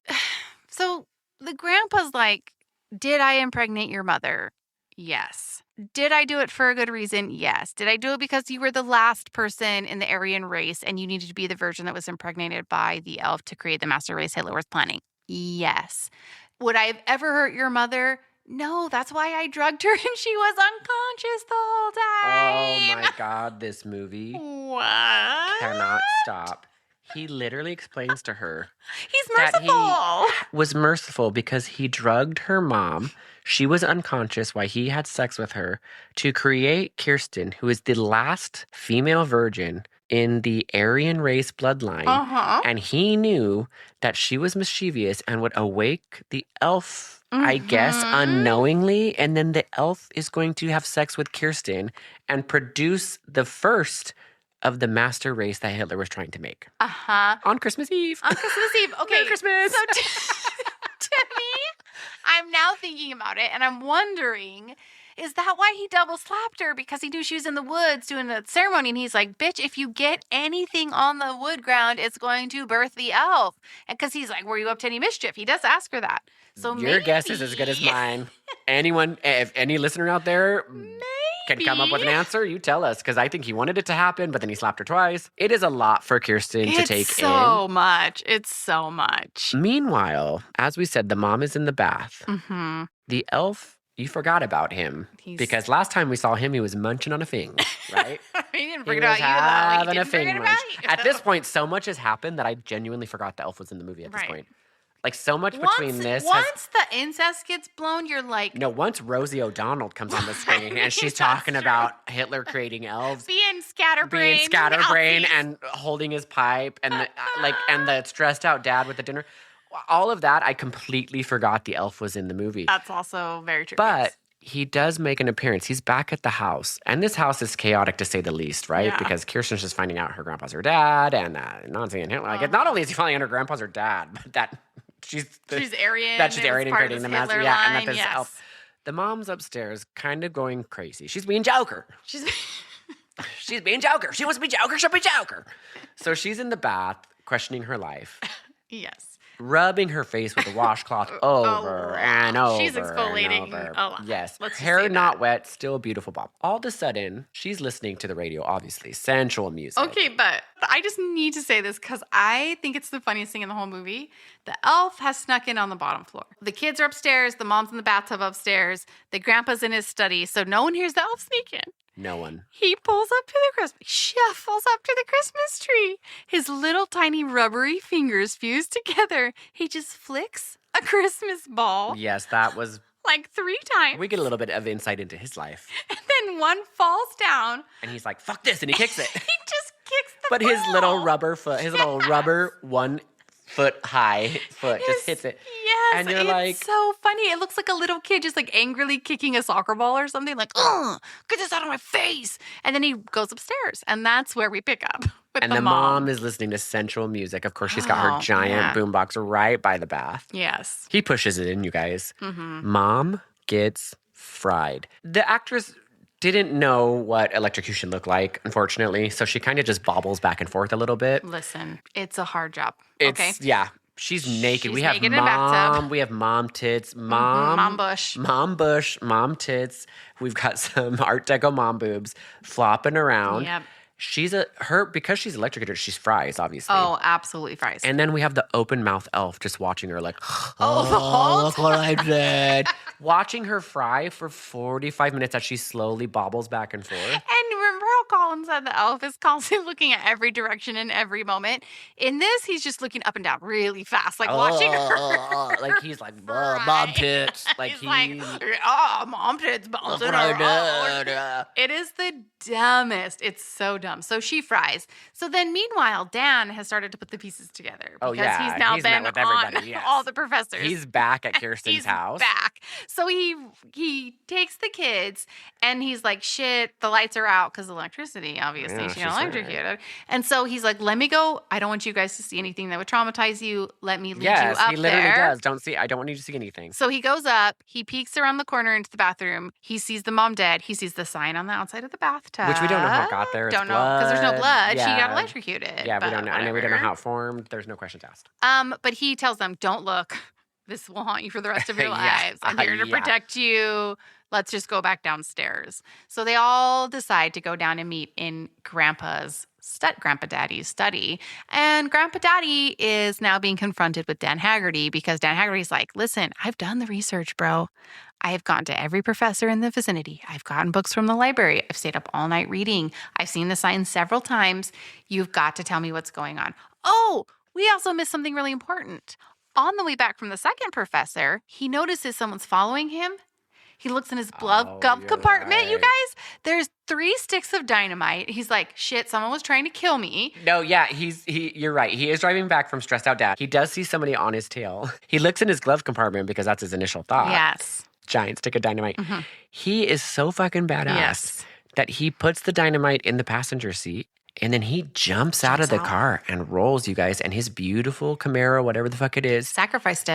So the grandpa's like, did I impregnate your mother? Yes. Did I do it for a good reason? Yes. Did I do it because you were the last person in the Aryan race and you needed to be the virgin that was impregnated by the elf to create the master race Hitler was planning? Yes. Would I have ever hurt your mother? No, that's why I drugged her and she was unconscious the whole time. Oh my God, this movie What? cannot stop. He literally explains to her He's that merciful. he was merciful because he drugged her mom. She was unconscious while he had sex with her to create Kirsten, who is the last female virgin in the Aryan race bloodline. And he knew that she was mischievous and would awake the elf, I guess, unknowingly. And then the elf is going to have sex with Kirsten and produce the first of the master race that Hitler was trying to make. On Christmas Eve. On Christmas Eve. Okay. Merry Christmas. So to me, I'm now thinking about it and I'm wondering, is that why he double slapped her? Because he knew she was in the woods doing the ceremony. And he's like, bitch, if you get anything on the wood ground, it's going to birth the elf. And because he's like, were you up to any mischief? He does ask her that. So Your guess is as good as mine. Anyone, if any listener out there can come up with an answer, you tell us. Because I think he wanted it to happen, but then he slapped her twice. It is a lot for Kirsten to take It's so much. It's so much. Meanwhile, as we said, the mom is in the bath. The elf, you forgot about him. Because last time we saw him, he was munching on a thing, right? He didn't He forget was about you, though. having He a didn't thing forget munch. about you. At this point, so much has happened that I genuinely forgot the elf was in the movie at this point. Like, so much between this. Once the incest gets blown, you're like... No, once Rosie O'Donnell comes on the screen and she's talking about Hitler creating elves. Being scatterbrain. And holding his pipe and the stressed out dad with the dinner. All of that, I completely forgot the elf was in the movie. That's also very true. But he does make an appearance. He's back at the house. And this house is chaotic to say the least, right? Yeah. Because Kirsten's just finding out her grandpa's her dad and Nazi and Hitler. Like, not only is he finding out her grandpa's her dad, but that she's Aryan. That she's Aryan and part of creating the this master. Hitler Yeah, and that line, there's yes. elf. The mom's upstairs kind of going crazy. She's being Joker. She's being Joker. She wants to be Joker. She'll be Joker. So she's in the bath questioning her life. Yes. Rubbing her face with a washcloth over and over. She's exfoliating and over. a lot. Yes. Let's just Hair say not that. wet, still a beautiful bob. All of a sudden, she's listening to the radio, obviously. Sensual music. Okay, but I just need to say this because I think it's the funniest thing in the whole movie. The elf has snuck in on the bottom floor. The kids are upstairs. The mom's in the bathtub upstairs. The grandpa's in his study. So no one hears the elf sneak in. No one. He pulls up to the Christmas, shuffles up to the Christmas tree. His little tiny rubbery fingers fused together. He just flicks a Christmas ball Yes, that was... like 3 times. We get a little bit of insight into his life. And then one falls down. And he's like, fuck this, and he kicks it. He just kicks the But ball. his little rubber foot, his little rubber 1 foot high foot just hits it. Yes, And you're it's like... so funny. It looks like a little kid just like angrily kicking a soccer ball or something like, ugh, get this out of my face. And then he goes upstairs. And that's where we pick up with And the the mom is listening to sensual music. Of course, she's got her giant boombox right by the bath. Yes. He pushes it in, you guys. Mom gets fried. The actress didn't know what electrocution looked like, unfortunately. So she kind of just bobbles back and forth a little bit. Listen, it's a hard job. It's, yeah. She's naked. She's We have naked in a bathtub. mom. We have mom tits. Mom bush. Mom bush. Mom tits. We've got some Art Deco mom boobs flopping around. Yep. Because she's electrocuted, she's fries, obviously. Oh, absolutely fries. And then we have the open mouth elf just watching her like, the whole look what I did. Watching her fry for 45 minutes as she slowly bobbles back and forth. And remember how Colin said the elf is constantly looking at every direction in every moment? In this, he's just looking up and down really fast, like watching her. Like he's like, mom tits. Like he's like, oh, mom tits bouncing around. It is the dumbest. It's so dumb. So she fries. So then meanwhile, Dan has started to put the pieces together. Because he's now met been with on everybody, yes. all the professors. He's back at Kirsten's house. Back. So he takes the kids and he's like, shit, the lights are out because of electricity, obviously. Yeah, she she's got electrocuted. And so he's like, let me go. I don't want you guys to see anything that would traumatize you. Let me lead you up there. He literally does. I don't want you to see anything. So he goes up, he peeks around the corner into the bathroom. He sees the mom dead. He sees the sign on the outside of the bathtub. Which we don't know how it got there. Don't know because there's no blood. Yeah. She got electrocuted. Yeah, we don't know. I know we don't know whatever. how it formed. There's no questions asked. But he tells them, don't look. This will haunt you for the rest of your Yeah. lives. I'm here to Yeah. protect you. Let's just go back downstairs. So they all decide to go down and meet in Grandpa's Grandpa Daddy's study. And Grandpa Daddy is now being confronted with Dan Haggerty because Dan Haggerty's like, listen, I've done the research, bro. I have gone to every professor in the vicinity. I've gotten books from the library. I've stayed up all night reading. I've seen the signs several times. You've got to tell me what's going on. Oh, we also missed something really important. On the way back from the second professor, he notices someone's following him. He looks in his glove compartment, right. You guys. There's 3 sticks of dynamite. He's like, shit, someone was trying to kill me. No, yeah, you're right. He is driving back from stressed out dad. He does see somebody on his tail. He looks in his glove compartment because that's his initial thought. Yes. Giant stick of dynamite. Mm-hmm. He is so fucking badass that he puts the dynamite in the passenger seat. And then he jumps out of the car and rolls, you guys. And his beautiful Camaro, whatever the fuck it is. Sacrificed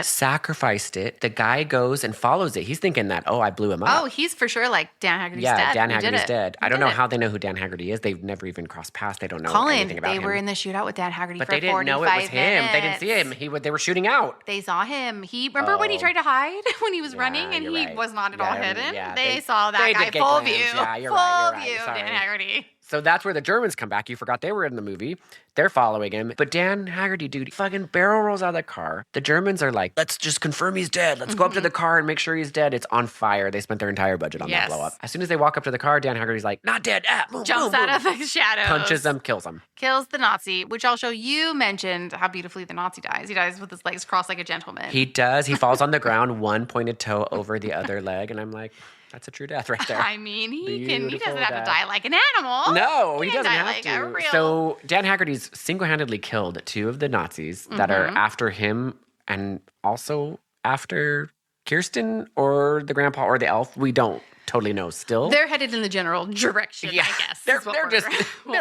it. The guy goes and follows it. He's thinking that, I blew him up. Oh, he's for sure like, Dan Haggerty's dead. Yeah, Dan Haggerty's dead. I don't know how they know who Dan Haggerty is. They've never even crossed paths. They don't know anything about him. They were in the shootout with Dan Haggerty for 45 minutes. But they didn't know it was him. They didn't see him. They were shooting out. They saw him. Remember when he tried to hide when he was running and he was not at all hidden? Yeah, they saw that guy full view. Yeah, you're full right. view, Dan Haggerty. So that's where the Germans come back. You forgot they were in the movie. They're following him. But Dan Haggerty, dude, fucking barrel rolls out of the car. The Germans are like, let's just confirm he's dead. Let's go up to the car and make sure he's dead. It's on fire. They spent their entire budget on that blow up. As soon as they walk up to the car, Dan Haggerty's like, not dead. Jumps out of the shadows. Punches them, kills them. Kills the Nazi, which also you mentioned how beautifully the Nazi dies. He dies with his legs crossed like a gentleman. He does. He falls on the ground, one pointed toe over the other leg. And I'm like, that's a true death right there. I mean, he doesn't have to die like an animal. No, he doesn't have like to. A real... So Dan Haggerty's single-handedly killed 2 of the Nazis that are after him and also after Kirsten or the grandpa or the elf. We don't totally know still. They're headed in the general direction, I guess. They're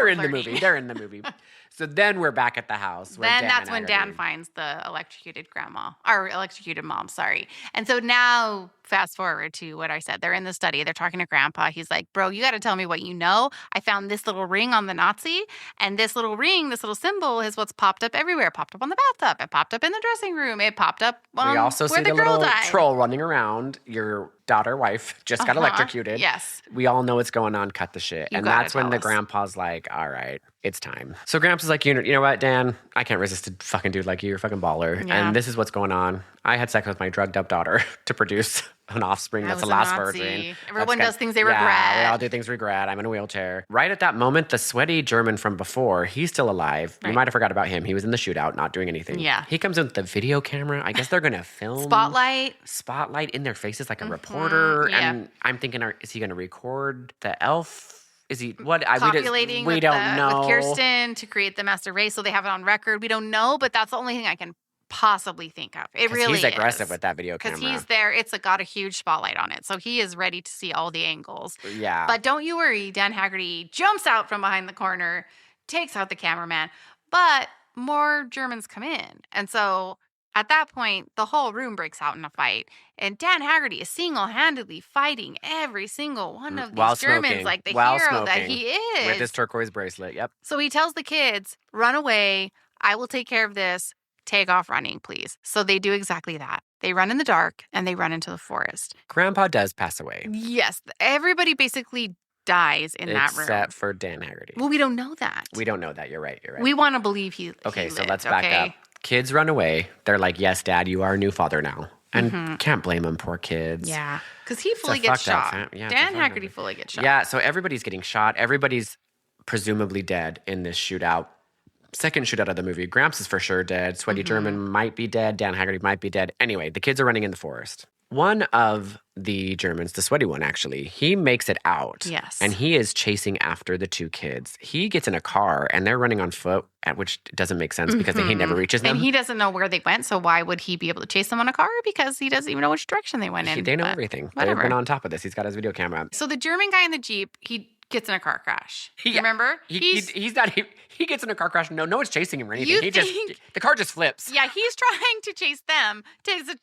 in the movie. They're in the movie. So then we're back at the house. Then that's when Dan finds the electrocuted electrocuted mom, sorry. And so now, fast forward to what I said. They're in the study. They're talking to Grandpa. He's like, bro, you got to tell me what you know. I found this little ring on the Nazi. And this little ring, this little symbol is what's popped up everywhere. It popped up on the bathtub. It popped up in the dressing room. It popped up we also where see the little died. troll running around. Your wife just got electrocuted. Yes. We all know what's going on. Cut the shit. And that's when the grandpa's like, all right, it's time. So Gramps is like, you know what, Dan? I can't resist a fucking dude like you. You're a fucking baller. Yeah. And this is what's going on. I had sex with my drugged up daughter to produce an offspring that's the last virgin. Everyone does things they regret. Yeah, we all do things regret. I'm in a wheelchair. Right at that moment, the sweaty German from before, he's still alive. Right. You might have forgot about him. He was in the shootout, not doing anything. Yeah. He comes in with the video camera. I guess they're going to film. Spotlight in their faces like a reporter. Yeah. And I'm thinking, is he going to record the elf? Is he what? Copulating we don't know. With Kirsten to create the master race, so they have it on record. We don't know, but that's the only thing I can possibly think of. It really is. He's aggressive with that video camera. Because he's there. It's got a huge spotlight on it. So he is ready to see all the angles. Yeah. But don't you worry. Dan Haggerty jumps out from behind the corner, takes out the cameraman. But more Germans come in. And so at that point, the whole room breaks out in a fight. And Dan Haggerty is single-handedly fighting every single one of these Germans like the hero that he is. With his turquoise bracelet, yep. So he tells the kids, run away. I will take care of this. Take off running, please. So they do exactly that. They run in the dark and they run into the forest. Grandpa does pass away. Yes. Everybody basically dies in that room. Except for Dan Haggerty. Well, we don't know that. We don't know that. You're right. We want to believe he Okay, lived, so let's back up. Kids run away. They're like, yes, Dad, you are our new father now. And can't blame them, poor kids. Yeah. Because he fully gets shot. Dan Haggerty fully gets shot. Yeah, so everybody's getting shot. Everybody's presumably dead in this shootout. Second shootout of the movie. Gramps is for sure dead. Sweaty German might be dead. Dan Haggerty might be dead. Anyway, the kids are running in the forest. One of the Germans, the sweaty one actually, he makes it out. Yes. And he is chasing after the 2 kids. He gets in a car and they're running on foot, which doesn't make sense because he never reaches them. And he doesn't know where they went, so why would he be able to chase them on a car? Because he doesn't even know which direction they went in. They know everything. They've been on top of this. He's got his video camera. So the German guy in the Jeep, he gets in a car crash. Remember? He gets in a car crash. No one's chasing him or anything. The car just flips. Yeah, he's trying to chase them. Takes a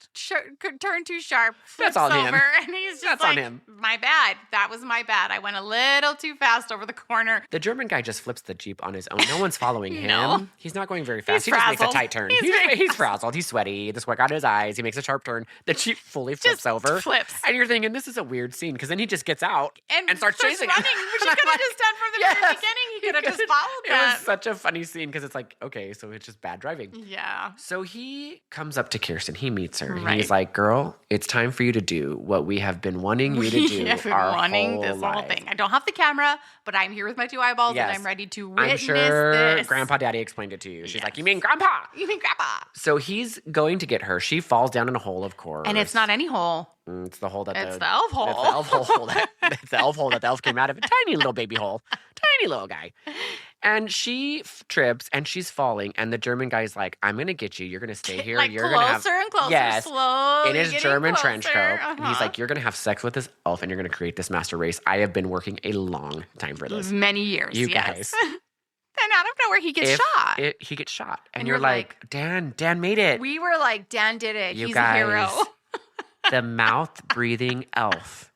turn too sharp. That's on him. And he's just like, on him. My bad. That was my bad. I went a little too fast over the corner. The German guy just flips the Jeep on his own. No one's following him. No. He's not going very fast. He just makes a tight turn. He's frazzled. He's sweaty. The sweat got in his eyes. He makes a sharp turn. The Jeep fully flips over. And you're thinking, this is a weird scene because then he just gets out and starts chasing running, which he could have just done from the very beginning. He He could have just followed It that. was such a funny scene because it's like, okay, so it's just bad driving. Yeah. So he comes up to Kirsten. He meets her. Right. He's like, girl, it's time for you to do what we have been wanting you to do We have been our wanting whole this whole lives. thing. I don't have the camera, but I'm here with my 2 eyeballs Yes. and I'm ready to I'm witness sure this. Grandpa Daddy explained it to you. She's Yes. like, you mean Grandpa? You mean Grandpa? So he's going to get her. She falls down in a hole, of course. And it's not any hole. It's the hole that It's the elf hole. It's the elf hole. It's the elf hole that the elf came out of. A tiny little baby hole. Tiny little guy. And she trips and she's falling. And the German guy's like, I'm going to get you. You're going to stay here. Like You're going to have. closer and closer, Yes. slowly In his getting German trench coat. closer. And he's like, you're going to have sex with this elf and you're going to create this master race. I have been working a long time for this. Many years, You yes. guys. And out of nowhere, he gets shot. He gets shot. And And you're you're like, Dan made it. We were like, Dan did it. You He's guys, a hero. The mouth-breathing elf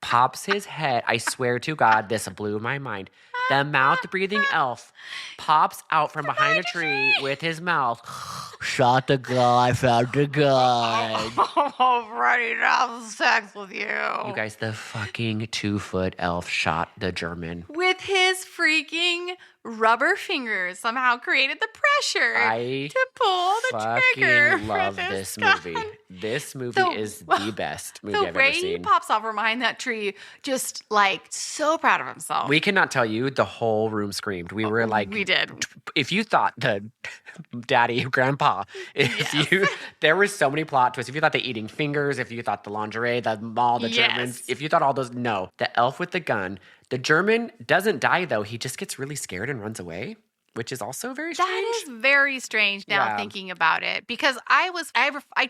pops his head. I swear to God, this blew my mind. The mouth-breathing elf pops out from behind a tree with his mouth. Shot the guy, found the guy. I'm ready to have sex with you. You guys, the fucking 2-foot elf shot the German. With his freaking rubber fingers, somehow created the pressure I to pull the trigger. fucking for love this this gun. movie. This movie The- is the best movie The I've ever way he seen. pops off from behind that tree, just like so proud of himself. We cannot tell you, the whole room screamed. We were like, we did. If you thought the daddy, grandpa, there was so many plot twists. If you thought the eating fingers, if you thought the lingerie, the mall, the Yes. Germans, if you thought all those, no. The elf with the gun. The German doesn't die though. He just gets really scared and runs away, which is also very strange. That is very strange now Yeah. thinking about it because I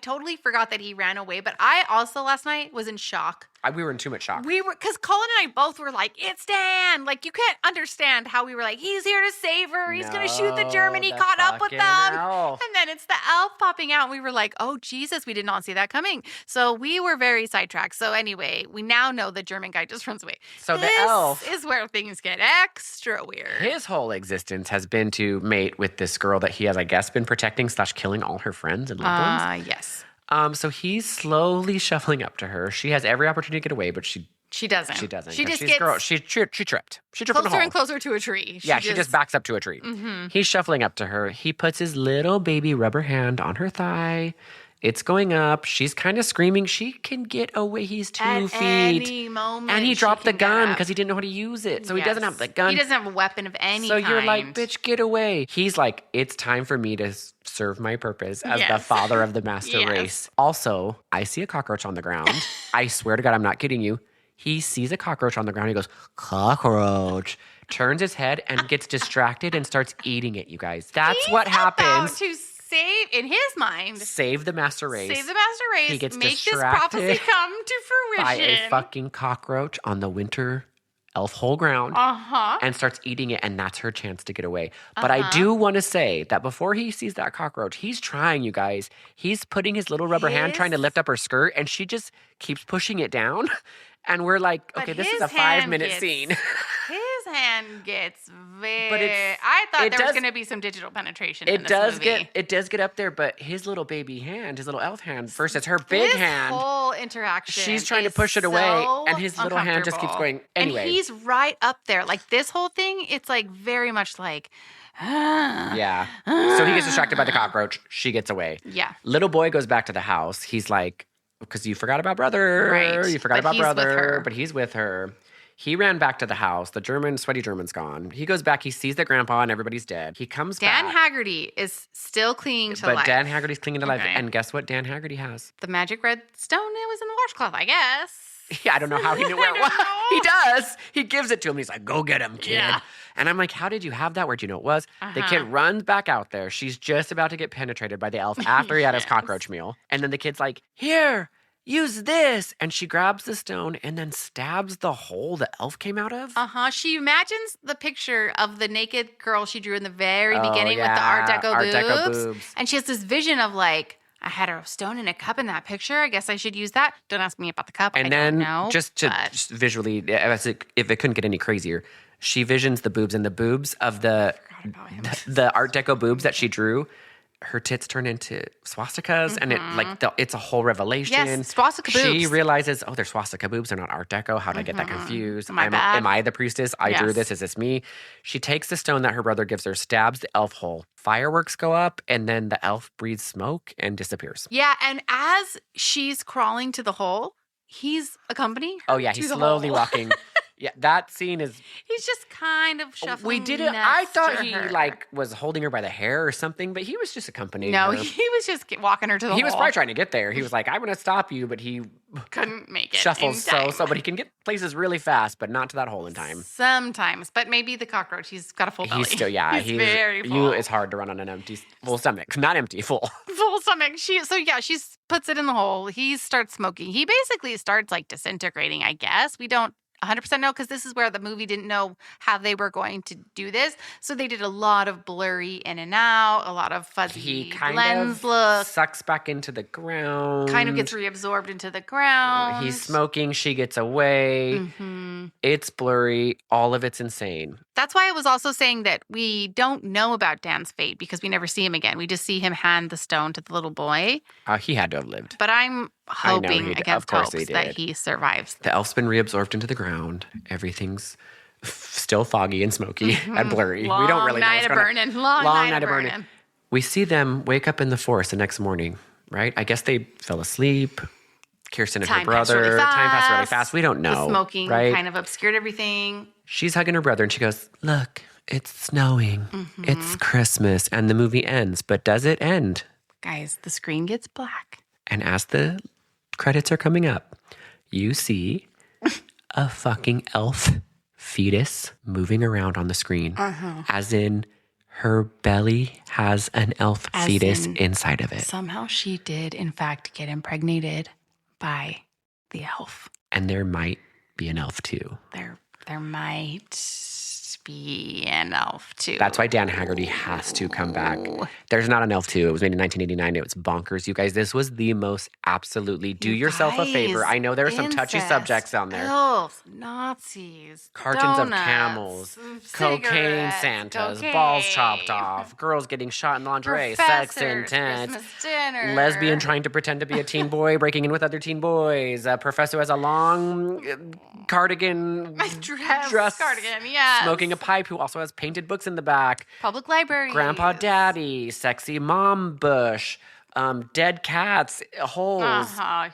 totally forgot that he ran away, but I also last night was in shock. We were in too much shock. Because Colin and I both were like, it's Dan. Like, you can't understand how we were like, he's here to save her. He's going to shoot the German. He the caught up with fucking them. elf. And then it's the elf popping out. And we were like, oh, Jesus, we did not see that coming. So we were very sidetracked. So anyway, we now know the German guy just runs away. So the this elf- is where things get extra weird. His whole existence has been to mate with this girl that he has, I guess, been protecting / killing all her friends and loved ones. Yes. So he's slowly shuffling up to her. She has every opportunity to get away, but she doesn't. She doesn't. She 'cause just she's gets girl. She tripped. She tripped in the closer hole. and closer to a tree. She just backs up to a tree. Mhm. He's shuffling up to her. He puts his little baby rubber hand on her thigh. It's going up. She's kind of screaming. She can get away. He's 2 At feet. any moment. And he she dropped the can get gun up. because he didn't know how to use it. So he Yes. doesn't have the gun. He doesn't have a weapon of any So kind. you're like, bitch, get away. He's like, it's time for me to serve my purpose as the Yes. father of the master Yes. race. Also, I see a cockroach on the ground. I swear to God, I'm not kidding you. He sees a cockroach on the ground. He goes, cockroach. Turns his head and gets distracted and starts eating it, you guys. That's what happens. About to save, in his mind, Save the master race. save the master race, He gets make this distracted prophecy come to fruition. by a fucking cockroach on the winter elf hole ground. Uh-huh. And starts eating it, and that's her chance to get away. But I do want to say that before he sees that cockroach, he's trying, you guys. He's putting his little rubber hand trying to lift up her skirt, and she just keeps pushing it down. And we're like, But okay, this is his a 5-minute hand scene. His hand gets very. But it's- I thought it there was does- going to be some digital penetration. in It this does movie. get up there, but his little baby hand, his little elf hand, versus her big This hand. whole interaction. She's trying to is push it away, so and his little hand just keeps uncomfortable. going. Anyway. And he's right up there. Like this whole thing, it's like very much like. Yeah. So he gets distracted by the cockroach. She gets away. Yeah. Little boy goes back to the house. He's like, because you forgot about brother. Right. You forgot But about he's with brother. her. But he's with her. He ran back to the house. The sweaty German's gone. He goes back. He sees that grandpa and everybody's dead. He comes Dan back. Haggerty is still clinging to But life. Dan Haggerty's clinging to life. Okay. And guess what Dan Haggerty has? The magic red stone, it was in the washcloth, I guess. Yeah, I don't know how he knew where it was. He does. He gives it to him. He's like, go get him, kid. Yeah. And I'm like, how did you have that? Where'd you know it was? The kid runs back out there. She's just about to get penetrated by the elf after he had his Yes. cockroach meal. And then the kid's like, here, use this. And she grabs the stone and then stabs the hole the elf came out of. She imagines the picture of the naked girl she drew in the very Oh, beginning with the Art yeah, Deco Art boobs. Deco boobs. And she has this vision of like, I had a stone in a cup in that picture. I guess I should use that. Don't ask me about the cup. And I then don't know, just to but- just visually, if it couldn't get any crazier, she visions the boobs, and the boobs of the Art Deco boobs that she drew, her tits turn into swastikas, and it's a whole revelation. Yes, swastika boobs. She realizes, oh, they're swastika boobs. They're not Art Deco. How did I get that confused? Am I bad? Am I the priestess? I drew this. Is this me? She takes the stone that her brother gives her, stabs the elf hole. Fireworks go up, and then the elf breathes smoke and disappears. Yeah, and as she's crawling to the hole, he's accompanying her. Oh, yeah, he's slowly walking. Yeah, that scene is... He's just kind of shuffling. We did it. I thought he was holding her by the hair or something, but he was just accompanying her. No, he was just walking her to the hole. He was probably trying to get there. He was like, I'm going to stop you, but he couldn't make it. Shuffles but he can get places really fast, but not to that hole in time. Sometimes, but maybe the cockroach, he's got a full belly. He's still, he's very full. It's hard to run on an full stomach. Not empty, full. Full stomach. She puts it in the hole. He starts smoking. He basically starts like disintegrating, I guess. We don't 100% know, because this is where the movie didn't know how they were going to do this. So they did a lot of blurry in and out, a lot of fuzzy lens look. Sucks back into the ground. Kind of gets reabsorbed into the ground. He's smoking. She gets away. Mm-hmm. It's blurry. All of it's insane. That's why I was also saying that we don't know about Dan's fate, because we never see him again. We just see him hand the stone to the little boy. He had to have lived. But I'm hoping against hopes that he survives. The elf's been reabsorbed into the ground. Everything's still foggy and smoky and blurry. Long we don't really know night what's of going on. burning. Long night of burning. We see them wake up in the forest the next morning, right? I guess they fell asleep. Kirsten and her brother. Time passed really fast. We don't know. The smoking right? kind of obscured everything. She's hugging her brother and she goes, look, it's snowing. Mm-hmm. It's Christmas. And the movie ends. But does it end? Guys, the screen gets black. And as the credits are coming up, you see a fucking elf fetus moving around on the screen. As in, her belly has an elf fetus inside of it. Somehow she did, in fact, get impregnated by the elf. And there might be an elf too. There might be an elf too. That's why Dan Haggerty has to come back. There's not an elf too. It was made in 1989. It was bonkers. You guys, this was the most absolutely do yourself a favor. I know there are some touchy subjects on there. Elves, Nazis, cartons donuts, of camels, cocaine Santas, balls chopped off, girls getting shot in lingerie, sex intense, lesbian trying to pretend to be a teen boy, breaking in with other teen boys, a professor who has a long cardigan dress cardigan, yeah, smoking a pipe, who also has painted books in the back, public library, grandpa daddy, sexy mom bush, dead cats, holes,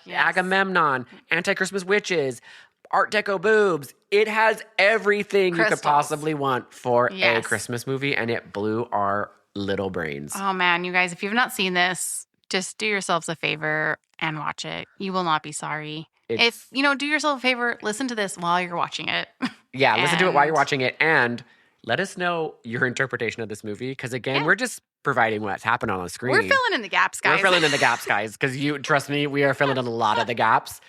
Agamemnon, anti-Christmas witches, Art Deco boobs. It has everything you could possibly want for a Christmas movie, and it blew our little brains. Oh man, you guys, if you've not seen this, just do yourselves a favor and watch it. You will not be sorry. Do yourself a favor, listen to this while you're watching it. Yeah, listen to it while you're watching it, and let us know your interpretation of this movie, because again, we're just providing what's happened on the screen. We're filling in the gaps, guys. We're filling in the gaps, guys, because trust me, we are filling in a lot of the gaps.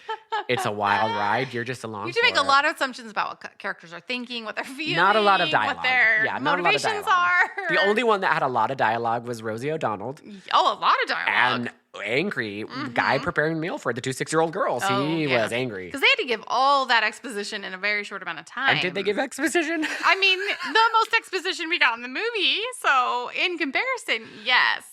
It's a wild ride. You're just along. You do make a lot of assumptions about what characters are thinking, what they're feeling. Not a lot of dialogue. What their motivations are. The only one that had a lot of dialogue was Rosie O'Donnell. Oh, a lot of dialogue. And angry guy preparing a meal for the 2 6-year-old girls. He was angry. Because they had to give all that exposition in a very short amount of time. And did they give exposition? I mean, the most exposition we got in the movie. So in comparison, yes.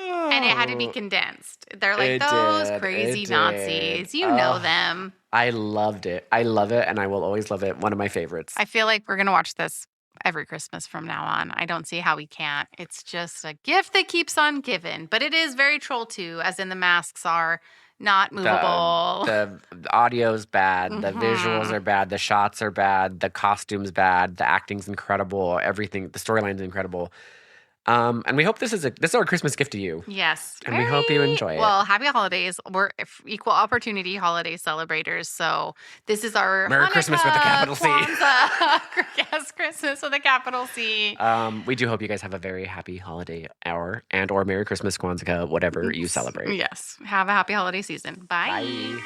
And it had to be condensed. They're like, those crazy Nazis. You know them. I loved it. I love it, and I will always love it. One of my favorites. I feel like we're going to watch this every Christmas from now on. I don't see how we can't. It's just a gift that keeps on giving. But it is very Troll 2, as in the masks are not movable. The audio's bad. The visuals are bad. The shots are bad. The costume's bad. The acting's incredible. Everything. The storyline's incredible. And we hope this is our Christmas gift to you. Yes. And we hope you enjoy it. Well, happy holidays. We're equal opportunity holiday celebrators. So this is our Merry Hanukkah, Christmas with a capital C. Yes, Christmas with a capital C. We do hope you guys have a very happy holiday hour or Merry Christmas, Kwanzaa, whatever you celebrate. Yes. Have a happy holiday season. Bye. Bye.